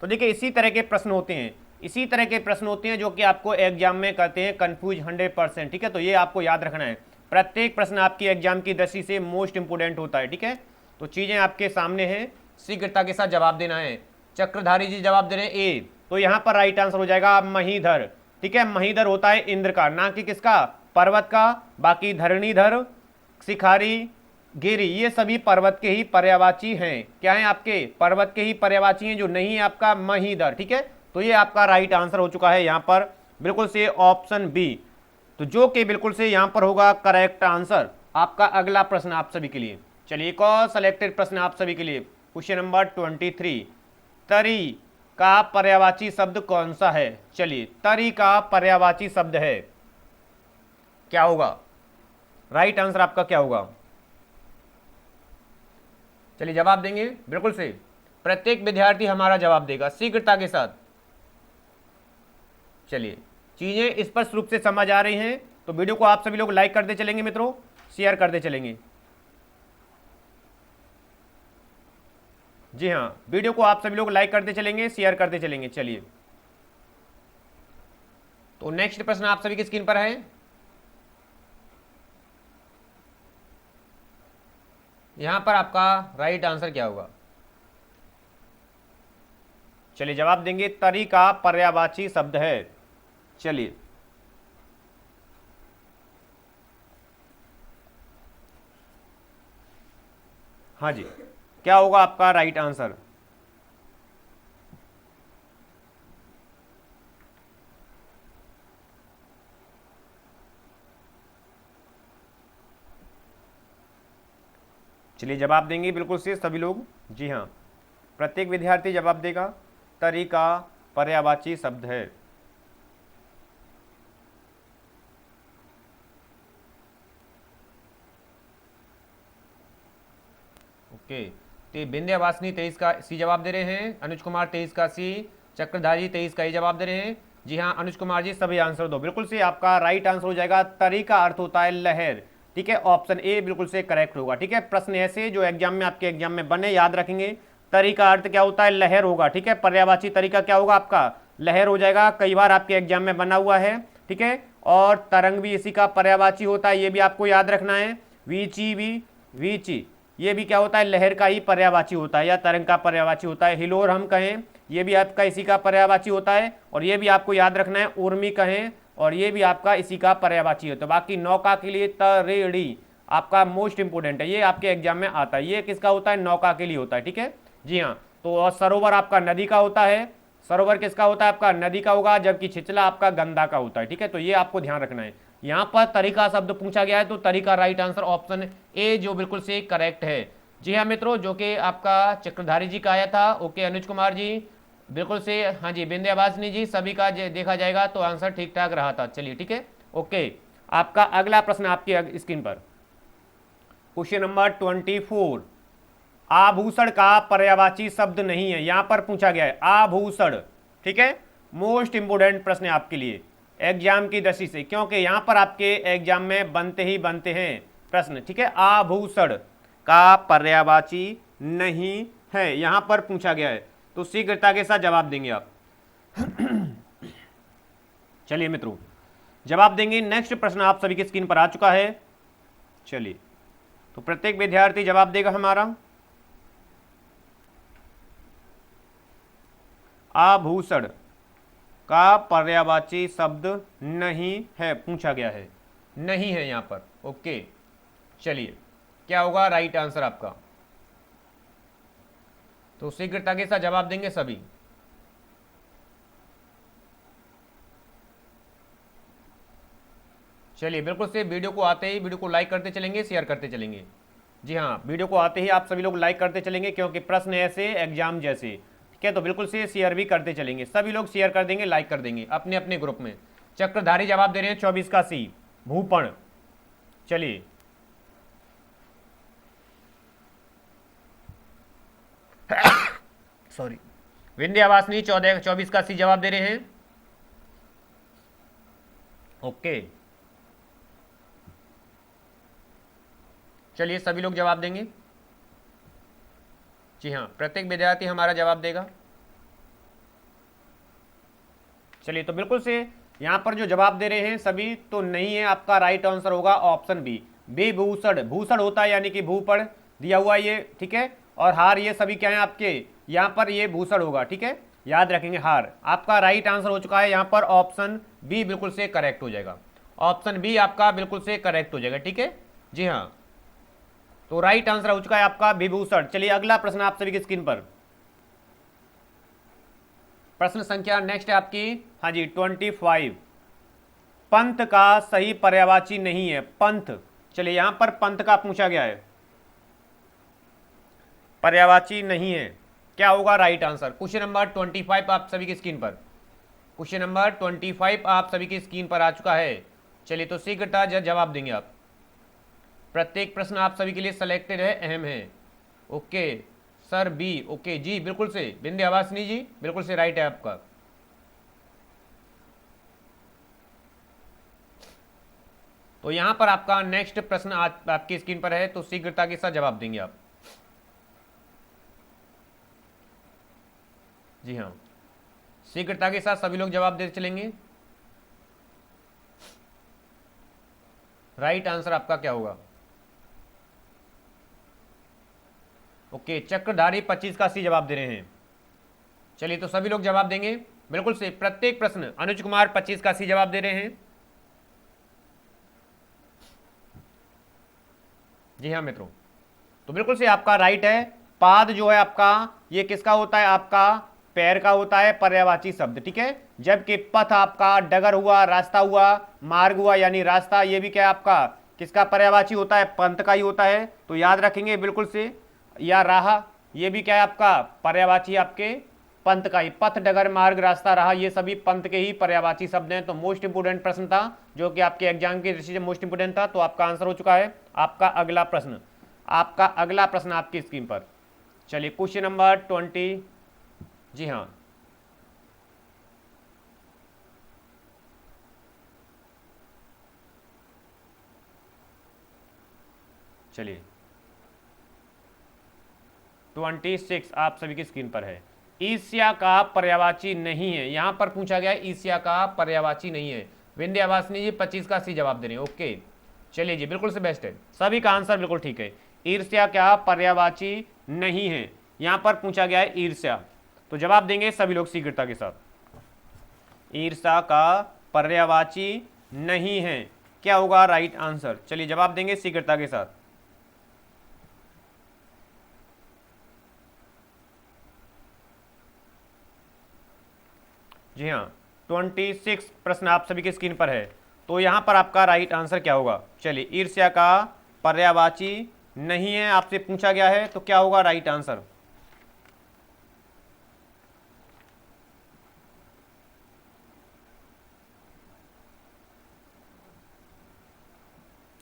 तो देखिए इसी तरह के प्रश्न होते हैं, इसी तरह के प्रश्न होते हैं जो कि आपको एग्जाम में करते हैं कंफ्यूज 100%, ठीक है। तो ये आपको याद रखना है, प्रत्येक प्रश्न आपकी एग्जाम की दृष्टि से मोस्ट इंपोर्टेंट होता है, ठीक है। तो चीजें आपके सामने हैं, शीघ्रता के साथ जवाब देना है। चक्रधारी जी जवाब दे रहे हैं ए, तो यहां पर राइट आंसर हो जाएगा महीधर, ठीक है। महीधर होता है इंद्र का, ना कि किसका, पर्वत का। बाकी धरणीधर, शिखारी, गिरी ये सभी पर्वत के ही पर्यायवाची हैं। क्या है आपके, पर्वत के ही पर्यायवाची हैं, जो नहीं है आपका महीधर, ठीक है। तो ये आपका राइट आंसर हो चुका है यहां पर, बिल्कुल से ऑप्शन बी, तो जो कि बिल्कुल से यहां पर होगा करेक्ट आंसर। आपका अगला प्रश्न आप सभी के लिए, चलिए एक और सिलेक्टेड प्रश्न आप सभी के लिए, क्वेश्चन नंबर 23, तरी का पर्यायवाची शब्द कौन सा है। चलिए तरी का पर्यायवाची शब्द है, क्या होगा राइट आंसर आपका, क्या होगा। चलिए जवाब देंगे बिल्कुल से, प्रत्येक विद्यार्थी हमारा जवाब देगा शीघ्रता के साथ। चलिए चीजें स्पष्ट रूप से समझ आ रही हैं, तो वीडियो को आप सभी लोग लाइक करते चलेंगे मित्रों, शेयर करते चलेंगे। जी हाँ, वीडियो को आप सभी लोग लाइक करते चलेंगे, शेयर करते चलेंगे। चलिए तो नेक्स्ट प्रश्न आप सभी की स्क्रीन पर है, यहां पर आपका राइट आंसर क्या होगा। चलिए जवाब देंगे, तरी का पर्यायवाची शब्द है। चलिए हाँ जी, क्या होगा आपका राइट आंसर। चलिए जवाब देंगे बिल्कुल से सभी लोग। जी हाँ, प्रत्येक विद्यार्थी जवाब देगा, तरी का पर्यायवाची शब्द है। ओके, तो विंध्यावासिनी 23 का सी जवाब दे रहे हैं, अनुज कुमार 23 का सी, चक्रधारी 23 का ही जवाब दे रहे हैं। जी हाँ अनुज कुमार जी सभी आंसर दो, बिल्कुल से आपका राइट आंसर हो जाएगा, तरी का अर्थ होता है लहर, ठीक है। ऑप्शन ए बिल्कुल से करेक्ट होगा, ठीक है। प्रश्न ऐसे जो एग्जाम में आपके एग्जाम में बने, याद रखेंगे। तरी का अर्थ क्या होता है, लहर होगा, ठीक है। पर्यायवाची तरी का क्या होगा आपका, लहर हो जाएगा, कई बार आपके एग्जाम में बना हुआ है, ठीक है। और तरंग भी इसी का पर्यायवाची होता है, ये भी आपको याद रखना है। वीची भी, वीची ये भी क्या होता है, लहर का ही पर्यायवाची होता है या तरंग का पर्यायवाची होता है। हिलोर हम कहें, ये भी आपका इसी का पर्यायवाची होता है, और ये भी आपको याद रखना है। उर्मी कहें, और ये भी आपका इसी का पर्यायवाची होता है। बाकी नौका के लिए तरेड़ी आपका मोस्ट इंपोर्टेंट है, ये आपके एग्जाम में आता है। ये किसका होता है, नौका के लिए होता है, ठीक है। जी हाँ, तो और सरोवर आपका नदी का होता है, सरोवर किसका होता है आपका, नदी का होगा, जबकि छिछला आपका गंगा का होता है, ठीक है। तो ये आपको ध्यान रखना है। यहां पर तरीका शब्द पूछा गया है, तो तरीका राइट आंसर ऑप्शन ए जो बिल्कुल से करेक्ट है। जी हाँ मित्रों, जो कि आपका चक्रधारी जी का आया था, ओके। अनुज कुमार जी बिल्कुल से, हाँ जी विंध्यावासिनी जी सभी का देखा जाएगा तो आंसर ठीक ठाक रहा था। चलिए ठीक है, ओके। आपका अगला प्रश्न आपकी स्क्रीन पर, क्वेश्चन नंबर 24, आभूषण का पर्यायवाची शब्द नहीं है, यहां पर पूछा गया है आभूषण, ठीक है, मोस्ट इंपोर्टेंट प्रश्न है आपके लिए एग्जाम की दृष्टि से, क्योंकि यहां पर आपके एग्जाम में बनते ही बनते हैं प्रश्न। ठीक है, आभूषण का पर्यायवाची नहीं है, यहां पर पूछा गया है, तो शीघ्रता के साथ जवाब देंगे आप। चलिए मित्रों, जवाब देंगे। नेक्स्ट प्रश्न आप सभी की स्क्रीन पर आ चुका है। चलिए, तो प्रत्येक विद्यार्थी जवाब देगा हमारा। आभूषण का पर्यायवाची शब्द नहीं है, पूछा गया है, नहीं है यहां पर। ओके, चलिए क्या होगा राइट आंसर आपका, तो शीघ्रता के साथ जवाब देंगे सभी। चलिए, बिल्कुल से वीडियो को आते ही वीडियो को लाइक करते चलेंगे, शेयर करते चलेंगे। जी हाँ, वीडियो को आते ही आप सभी लोग लाइक करते चलेंगे, क्योंकि प्रश्न ऐसे एग्जाम जैसे। ठीक है, तो बिल्कुल से शेयर भी करते चलेंगे, सभी लोग शेयर कर देंगे, लाइक कर देंगे अपने अपने ग्रुप में। चक्रधारी जवाब दे रहे हैं 24 का सी, भूपण। चलिए, सॉरी, विंध्यावासिनी 24 का सी जवाब दे रहे हैं। ओके, चलिए सभी लोग जवाब देंगे। जी हाँ, प्रत्येक विद्यार्थी हमारा जवाब देगा। चलिए, तो बिल्कुल से यहां पर जो जवाब दे रहे हैं सभी, तो नहीं है, आपका राइट आंसर होगा ऑप्शन बी, विभूषण। भूषण होता है यानी कि भूपण दिया हुआ ये, ठीक है, और हार, ये सभी क्या है आपके, यहां पर ये भूषण होगा। ठीक है, याद रखेंगे हार। आपका राइट आंसर हो चुका है यहां पर, ऑप्शन बी बिल्कुल से करेक्ट हो जाएगा, ऑप्शन बी आपका बिल्कुल से करेक्ट हो जाएगा। ठीक है, जी हाँ, तो राइट आंसर हो चुका है आपका विभूषण। चलिए, अगला प्रश्न आप सभी की स्क्रीन पर, प्रश्न संख्या नेक्स्ट है आपकी, हाँ जी 25। पंथ का सही पर्यायवाची नहीं है, पंथ। चलिए, यहां पर पंथ का पूछा गया है, पर्यायवाची नहीं है, क्या होगा राइट आंसर। क्वेश्चन नंबर 25 आप सभी की स्क्रीन पर, क्वेश्चन नंबर 25 आप सभी की स्क्रीन पर आ चुका है। चलिए, तो शीघ्रता जवाब देंगे आप। प्रत्येक प्रश्न आप सभी के लिए सेलेक्टेड है, अहम है। Okay sir, B. ओके जी, बिल्कुल से विंध्यावासिनी जी, बिल्कुल से राइट है आपका। तो यहां पर आपका नेक्स्ट प्रश्न आपकी स्क्रीन पर है, तो शीघ्रता के साथ जवाब देंगे आप। जी हाँ, शीघ्रता के साथ सभी लोग जवाब देते चलेंगे। राइट आंसर आपका क्या होगा। ओके, चक्रधारी 25 का सी जवाब दे रहे हैं। चलिए, तो सभी लोग जवाब देंगे बिल्कुल से, प्रत्येक प्रश्न। अनुज कुमार 25 का सी जवाब दे रहे हैं। जी हाँ मित्रों, तो बिल्कुल से आपका राइट है। पाद जो है आपका, ये किसका होता है, आपका पैर का होता है, पर्यायवाची शब्द। ठीक है, जबकि पथ आपका डगर हुआ, रास्ता हुआ, मार्ग हुआ यानी रास्ता, ये भी क्या है आपका, किसका पर्यायवाची होता है, पंथ का ही होता है। तो याद रखेंगे बिल्कुल से, या राह, ये भी क्या है आपका पर्यायवाची, आपके पंथ का ही। पथ डगर मार्ग रास्ता राह, ये सभी पंथ के ही पर्यायवाची शब्द हैं। तो मोस्ट इंपोर्टेंट प्रश्न था, जो कि आपके एग्जाम की दृष्टि से मोस्ट इंपोर्टेंट था, तो आपका आंसर हो चुका है। आपका अगला प्रश्न, आपका अगला प्रश्न आपकी स्क्रीन पर। चलिए, क्वेश्चन नंबर 20। जी हाँ, चलिए 26 आप सभी की स्क्रीन पर है। ईर्ष्या का पर्यायवाची नहीं है, यहां पर पूछा गया है ईर्ष्या का पर्यायवाची नहीं है। विंध्यावासिनी जी 25 का सी जवाब दे रहे हैं। ओके, चलिए जी, बिल्कुल से बेस्ट है, सभी का आंसर बिल्कुल ठीक है। ईर्ष्या क्या पर्यायवाची नहीं है, यहां पर पूछा गया है ईर्ष्या, तो जवाब देंगे सभी लोग शीघ्रता के साथ। ईर्ष्या का पर्यायवाची नहीं है, क्या होगा राइट आंसर। चलिए, जवाब देंगे शीघ्रता के साथ। जी हाँ, 26 प्रश्न आप सभी की स्क्रीन पर है, तो यहां पर आपका राइट आंसर क्या होगा। चलिए, ईर्ष्या का पर्यायवाची नहीं है आपसे पूछा गया है, तो क्या होगा राइट आंसर।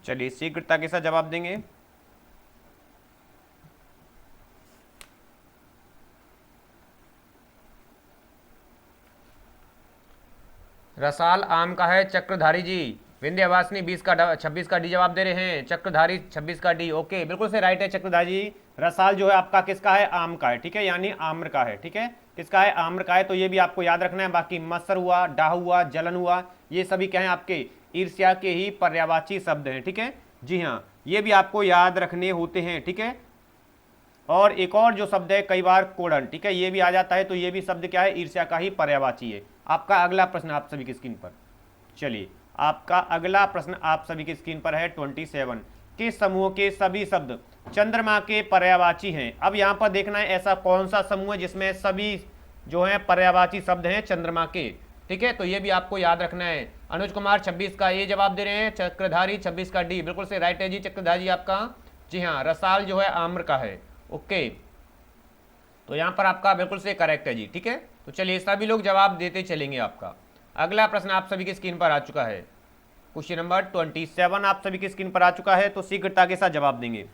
चलिए, शीघ्रता के साथ जवाब देंगे। रसाल आम का है चक्रधारी जी। विंध्यवासिनी 26 का डी जवाब दे रहे हैं। चक्रधारी 26 का डी। ओके, बिल्कुल से राइट है चक्रधारी जी। रसाल जो है आपका किसका है? आम का है, ठीक है, यानी आम्र का है, ठीक है, किसका है? आम्र का है। तो ये भी आपको याद रखना है। बाकी मत्सर हुआ, डाह हुआ, जलन हुआ, ये सभी क्या है? आपके ईर्ष्या के ही पर्यायवाची शब्द हैं, ठीक है। जी हाँ, ये भी आपको याद रखने होते हैं, ठीक है। और एक और जो शब्द है कई बार कोड़न, ठीक है, ये भी आ जाता है। तो ये भी शब्द क्या है? ईर्ष्या का ही पर्यायवाची है। आपका अगला प्रश्न आप सभी की स्क्रीन पर। चलिए, आपका अगला प्रश्न आप सभी की स्क्रीन पर है। 27 किस समूह के सभी शब्द चंद्रमा के पर्यायवाची हैं? अब यहां पर देखना है ऐसा कौन सा समूह है जिसमें सभी जो है पर्यायवाची शब्द हैं चंद्रमा के, ठीक है। तो ये भी आपको याद रखना है। अनुज कुमार 26 का ये जवाब दे रहे हैं। चक्रधारी 26 का डी। बिल्कुल से राइट है जी चक्रधारी जी आपका। जी हाँ, रसाल जो है आम्र का है। ओके, तो यहां पर आपका बिल्कुल से करेक्ट है जी, ठीक है। तो चलिए, सभी लोग जवाब देते चलेंगे। आपका अगला प्रश्न आप सभी की स्क्रीन पर आ चुका है। क्वेश्चन नंबर 27 आप सभी की स्क्रीन पर आ चुका है। तो शीघ्रता के साथ जवाब देंगे।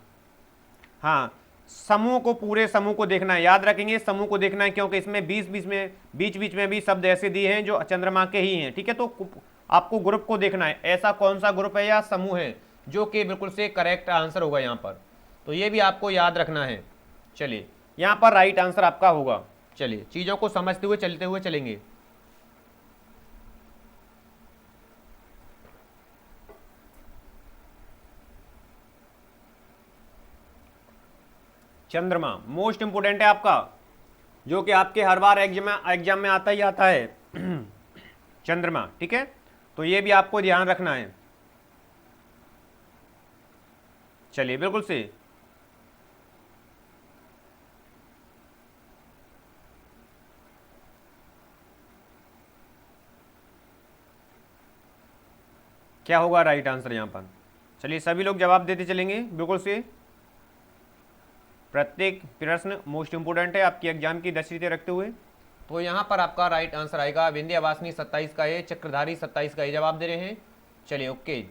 हाँ, समूह को, पूरे समूह को देखना है, याद रखेंगे समूह को देखना है, क्योंकि इसमें बीच बीच में भी शब्द ऐसे दिए हैं जो चंद्रमा के ही हैं, ठीक है। तो आपको ग्रुप को देखना है, ऐसा कौन सा ग्रुप है या समूह है जो कि बिल्कुल से करेक्ट आंसर होगा यहाँ पर। तो ये भी आपको याद रखना है। चलिए, यहाँ पर राइट आंसर आपका होगा। चलिए, चीजों को समझते हुए चलते हुए चलेंगे। चंद्रमा मोस्ट इंपोर्टेंट है आपका, जो कि आपके हर बार एग्जाम में आता ही आता है। चंद्रमा, ठीक है। तो ये भी आपको ध्यान रखना है। चलिए, बिल्कुल से क्या होगा राइट आंसर यहाँ पर। चलिए, सभी लोग जवाब देते चलेंगे। बिल्कुल से प्रत्येक प्रश्न मोस्ट इंपोर्टेंट है आपकी एग्जाम की दृष्टि रखते हुए। तो यहाँ पर आपका राइट आंसर आएगा विंध्यवासिनी 27 का है, चक्रधारी 27 का ये जवाब दे रहे हैं। चलिए, ओके।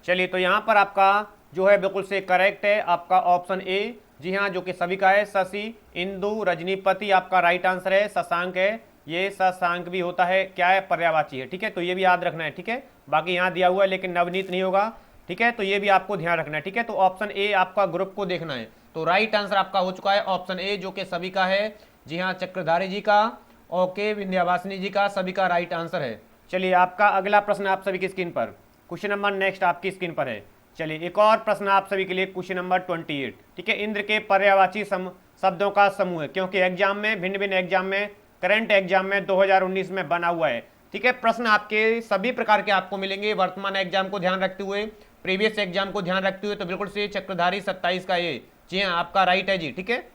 चलिए, तो यहाँ पर आपका जो है बिल्कुल से करेक्ट है आपका ऑप्शन ए। जी हाँ, जो कि सभी का है। शशि, इंदु, रजनीपति आपका राइट आंसर है। शशांक है, ये शशांक भी होता है, क्या है? पर्यायवाची है, ठीक है। तो ये भी याद रखना है, ठीक है। बाकी यहाँ दिया हुआ है लेकिन नवनीत नहीं होगा, ठीक है। तो ये भी आपको ध्यान रखना है, ठीक है। तो ऑप्शन ए आपका ग्रुप को देखना है। तो राइट आंसर आपका हो चुका है ऑप्शन ए, जो कि सभी का है। जी हाँ, चक्रधारी जी का, ओके, विंध्यवासिनी जी का, सभी का राइट आंसर है। चलिए, आपका अगला प्रश्न आप सभी की स्क्रीन पर। क्वेश्चन नंबर नेक्स्ट आपकी स्क्रीन पर है। चलिए, एक और प्रश्न आप सभी के लिए। क्वेश्चन नंबर 28, ठीक है। इंद्र के पर्यायवाची शब्दों का समूह है, क्योंकि एग्जाम में भिन्न भिन्न एग्जाम में, करंट एग्जाम में 2019 में बना हुआ है, ठीक है। प्रश्न आपके सभी प्रकार के आपको मिलेंगे, वर्तमान एग्जाम को ध्यान रखते हुए, प्रीवियस एग्जाम को ध्यान रखते हुए। तो बिल्कुल से चक्रधारी 27 का ये, जी हाँ, आपका राइट है जी, ठीक है।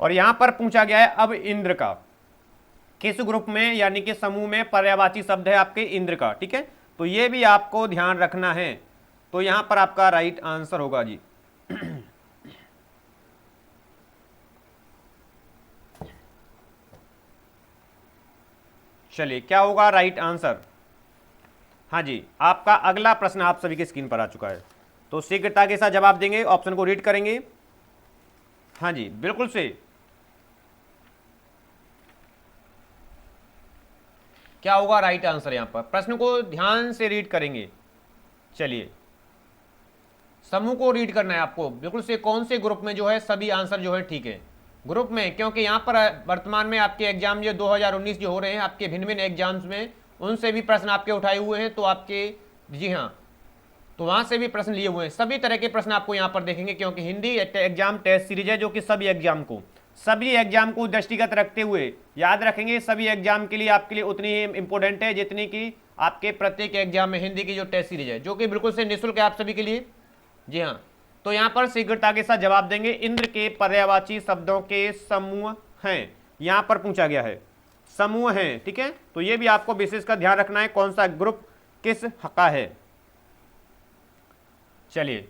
और यहां पर पूछा गया है अब इंद्र का किस ग्रुप में यानी कि समूह में पर्यायवाची शब्द है आपके इंद्र का, ठीक है। तो ये भी आपको ध्यान रखना है। तो यहां पर आपका राइट आंसर होगा जी। चलिए, क्या होगा राइट आंसर? हाँ जी, आपका अगला प्रश्न आप सभी की स्क्रीन पर आ चुका है। तो शीघ्रता के साथ जवाब देंगे, ऑप्शन को रीड करेंगे। हाँ जी, बिल्कुल से क्या होगा राइट आंसर? यहां पर प्रश्न को ध्यान से रीड करेंगे। चलिए, समूह को रीड करना है आपको, बिल्कुल से कौन से ग्रुप में जो है सभी आंसर जो है ठीक है ग्रुप में, क्योंकि यहां पर वर्तमान में आपके एग्जाम जो 2019 जो हो रहे हैं आपके भिन्न भिन्न एग्जाम्स में, उनसे भी प्रश्न आपके उठाए हुए हैं। तो आपके, जी हाँ, तो वहां से भी प्रश्न लिए हुए हैं। सभी तरह के प्रश्न आपको यहां पर देखेंगे, क्योंकि हिंदी एग्जाम टेस्ट सीरीज है जो कि सभी एग्जाम को दृष्टिगत रखते हुए याद रखेंगे। सभी एग्जाम के लिए आपके लिए उतनी ही इंपॉर्टेंट है जितनी कि आपके प्रत्येक एग्जाम में हिंदी की जो टेस्ट सीरीज है, जो कि बिल्कुल से निःशुल्क है आप सभी के लिए। जी हाँ, तो यहां पर शीघ्रता के साथ जवाब देंगे। इंद्र के पर्यायवाची शब्दों के समूह हैं, यहां पर पूछा गया है, समूह हैं, ठीक है। तो ये भी आपको विशेष का ध्यान रखना है, कौन सा ग्रुप किस का है। चलिए,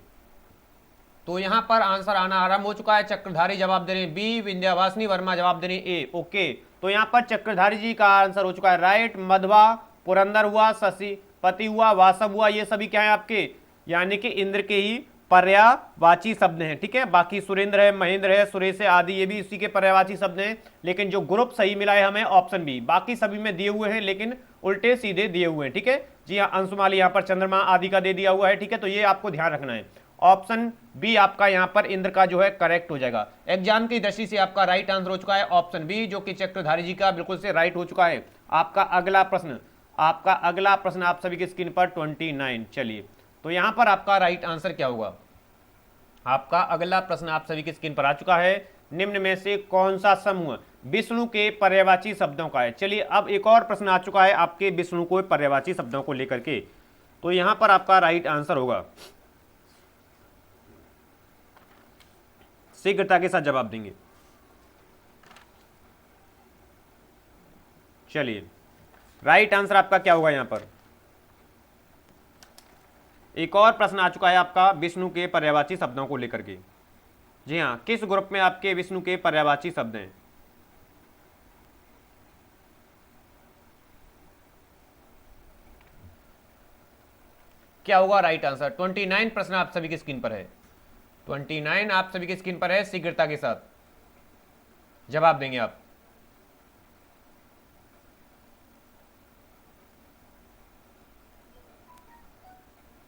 तो यहां पर आंसर आना आरंभ हो चुका है। चक्रधारी जवाब दे रहे हैं बी, विंध्यवासिनी वर्मा जवाब दे रहे हैं ए। ओके, तो यहां पर चक्रधारी जी का आंसर हो चुका है राइट। मधवा, पुरंदर हुआ, शशि पति हुआ, वासव हुआ, ये सभी क्या है आपके, यानी कि इंद्र के ही पर्यायवाची शब्द हैं, ठीक है। बाकी सुरेंद्र है, महेंद्र है, सुरेश है आदि, ये भी उसी के पर्यायवाची शब्द हैं। लेकिन जो ग्रुप सही मिला है हमें ऑप्शन बी, बाकी सभी में दिए हुए हैं लेकिन उल्टे सीधे दिए हुए हैं, ठीक है जी हाँ। अंशुमाली यहाँ पर चंद्रमा आदि का दे दिया हुआ है, ठीक है। तो ये आपको ध्यान रखना है, ऑप्शन बी आपका यहाँ पर इंद्र का जो है करेक्ट हो जाएगा। एग्जाम की दृष्टि से आपका राइट आंसर हो चुका है ऑप्शन बी, जो कि चक्रधारी जी का बिल्कुल से राइट हो चुका है। आपका अगला प्रश्न आप सभी की स्क्रीन पर 29। चलिए, तो यहां पर आपका राइट आंसर क्या होगा? आपका अगला प्रश्न आप सभी की स्क्रीन पर आ चुका है। निम्न में से कौन सा समूह विष्णु के पर्यायवाची शब्दों का है? चलिए, अब एक और प्रश्न आ चुका है आपके विष्णु को पर्यायवाची शब्दों को लेकर के। तो यहां पर आपका राइट आंसर होगा, शीघ्रता के साथ जवाब देंगे। चलिए, राइट आंसर आपका क्या होगा? यहां पर एक और प्रश्न आ चुका है आपका विष्णु के पर्यायवाची शब्दों को लेकर के। जी हां, किस ग्रुप में आपके विष्णु के पर्यायवाची शब्द हैं? क्या होगा राइट आंसर? 29 प्रश्न आप सभी की स्क्रीन पर है। 29 आप सभी की स्क्रीन पर है, शीघ्रता के साथ जवाब देंगे आप।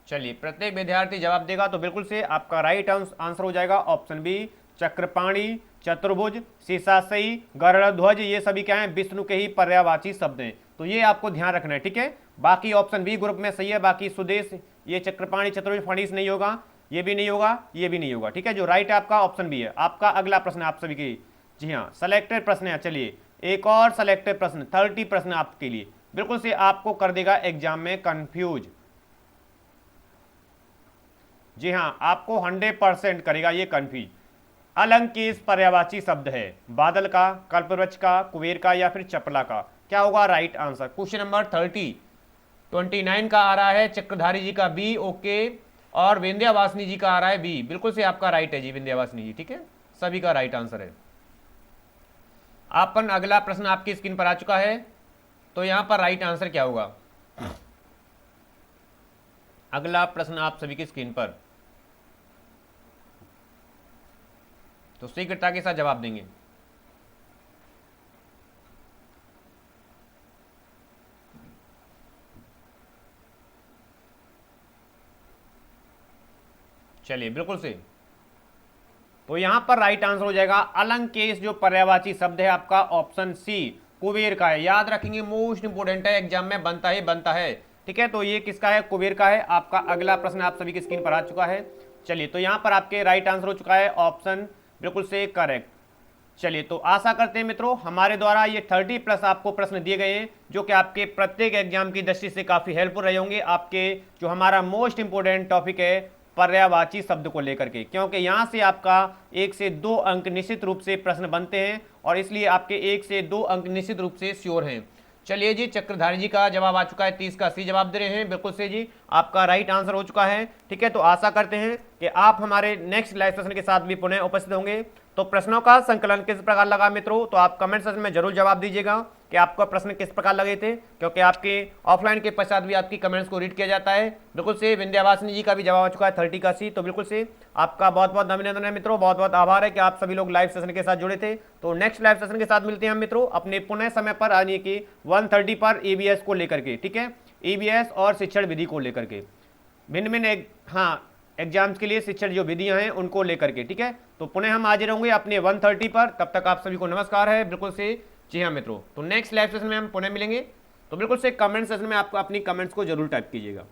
चलिए, प्रत्येक विद्यार्थी जवाब देगा तो बिल्कुल से आपका राइट आंसर हो जाएगा ऑप्शन बी, चक्रपाणी, चतुर्भुज, शीर्षाशयी, गरुड़ध्वज, ये सभी क्या हैं? विष्णु के ही पर्यायवाची शब्द हैं। तो ये आपको ध्यान रखना है, ठीक है। बाकी ऑप्शन बी ग्रुप में सही है, बाकी सुदेश, ये चक्रपाणी, चतुर्भुज, फणीस नहीं होगा, ये भी नहीं होगा, ये भी नहीं होगा, ठीक है। जो राइट है आपका ऑप्शन बी है। आपका अगला प्रश्न आप सभी की, जी हाँ, सेलेक्टेड प्रश्न है। चलिए, एक और सेलेक्टेड प्रश्न, 30 प्रश्न आपके लिए, बिल्कुल से आपको कर देगा एग्जाम में कंफ्यूज। जी हाँ, आपको 100% करेगा ये कंफ्यूज। अलंकेश पर्यायवाची शब्द है, बादल का, कल्पवृक्ष का, कुबेर का या फिर चपला का? क्या होगा राइट आंसर? क्वेश्चन नंबर 29 का आ रहा है चक्रधारी जी का बी, ओके, और विंध्यावासिनी जी का आ रहा है बी। बिल्कुल से आपका राइट है जी, विंध्यावासिनी जी, ठीक है, सभी का राइट आंसर है। अपन अगला प्रश्न आपकी स्क्रीन पर आ चुका है। तो यहां पर राइट आंसर क्या होगा? अगला प्रश्न आप सभी की स्क्रीन पर, तो शीघ्रता के साथ जवाब देंगे। चलिए, बिल्कुल से, तो यहां पर राइट आंसर हो जाएगा अलंकेश, जो पर्यायवाची शब्द है आपका ऑप्शन सी, कुबेर का है। याद रखेंगे, मोस्ट इंपोर्टेंट है, एग्जाम में बनता है, ठीक है। तो ये किसका है? कुबेर का है। आपका अगला प्रश्न आप सभी की स्क्रीन पर आ चुका है। चलिए, तो यहां पर आपके राइट आंसर हो चुका है ऑप्शन बिल्कुल से करेक्ट। चलिए, तो आशा करते हैं मित्रों हमारे द्वारा ये 30+ आपको प्रश्न दिए गए हैं, जो कि आपके प्रत्येक एग्जाम की दृष्टि से काफी हेल्पफुल रहे होंगे आपके जो हमारा मोस्ट इंपोर्टेंट टॉपिक है पर्यायवाची शब्द को लेकर के, क्योंकि यहां से आपका 1 से 2 अंक निश्चित रूप से प्रश्न बनते हैं और इसलिए आपके 1 से 2 अंक निश्चित रूप से श्योर हैं। चलिए जी, चक्रधारी जी का जवाब आ चुका है, 30 का सी जवाब दे रहे हैं, बिल्कुल से जी आपका राइट आंसर हो चुका है, ठीक है। तो आशा करते हैं कि आप हमारे नेक्स्ट लाइव सेशन के साथ भी पुनः उपस्थित होंगे। तो प्रश्नों का संकलन किस प्रकार लगा मित्रों, तो आप कमेंट सेक्शन में जरूर जवाब दीजिएगा कि आपका प्रश्न किस प्रकार लगे थे, क्योंकि आपके ऑफलाइन के पश्चात भी आपकी कमेंट्स को रीड किया जाता है। बिल्कुल से विंध्यावासिनी जी का भी जवाब आ चुका है 30 का सी। तो बिल्कुल से आपका बहुत बहुत अभिनंदन है मित्रों, बहुत बहुत आभार है कि आप सभी लोग लाइव सेशन के साथ जुड़े थे। तो नेक्स्ट लाइव सेशन के साथ मिलते हैं हम मित्रों अपने पुनः समय पर, आने की 1:30 पर ईवीएस को लेकर के, ठीक है, ईवीएस और शिक्षण विधि को लेकर के, भिन्न भिन्न एग्जाम्स के लिए शिक्षण जो विधियां हैं उनको लेकर के, ठीक है। तो पुनः हम हाजिर होंगे अपने 1:30 पर, तब तक आप सभी को नमस्कार है, बिल्कुल से जी हाँ मित्रों। तो नेक्स्ट लाइव सेशन में हम पुनः मिलेंगे। तो बिल्कुल से कमेंट सेशन में आपको अपनी कमेंट्स को जरूर टाइप कीजिएगा।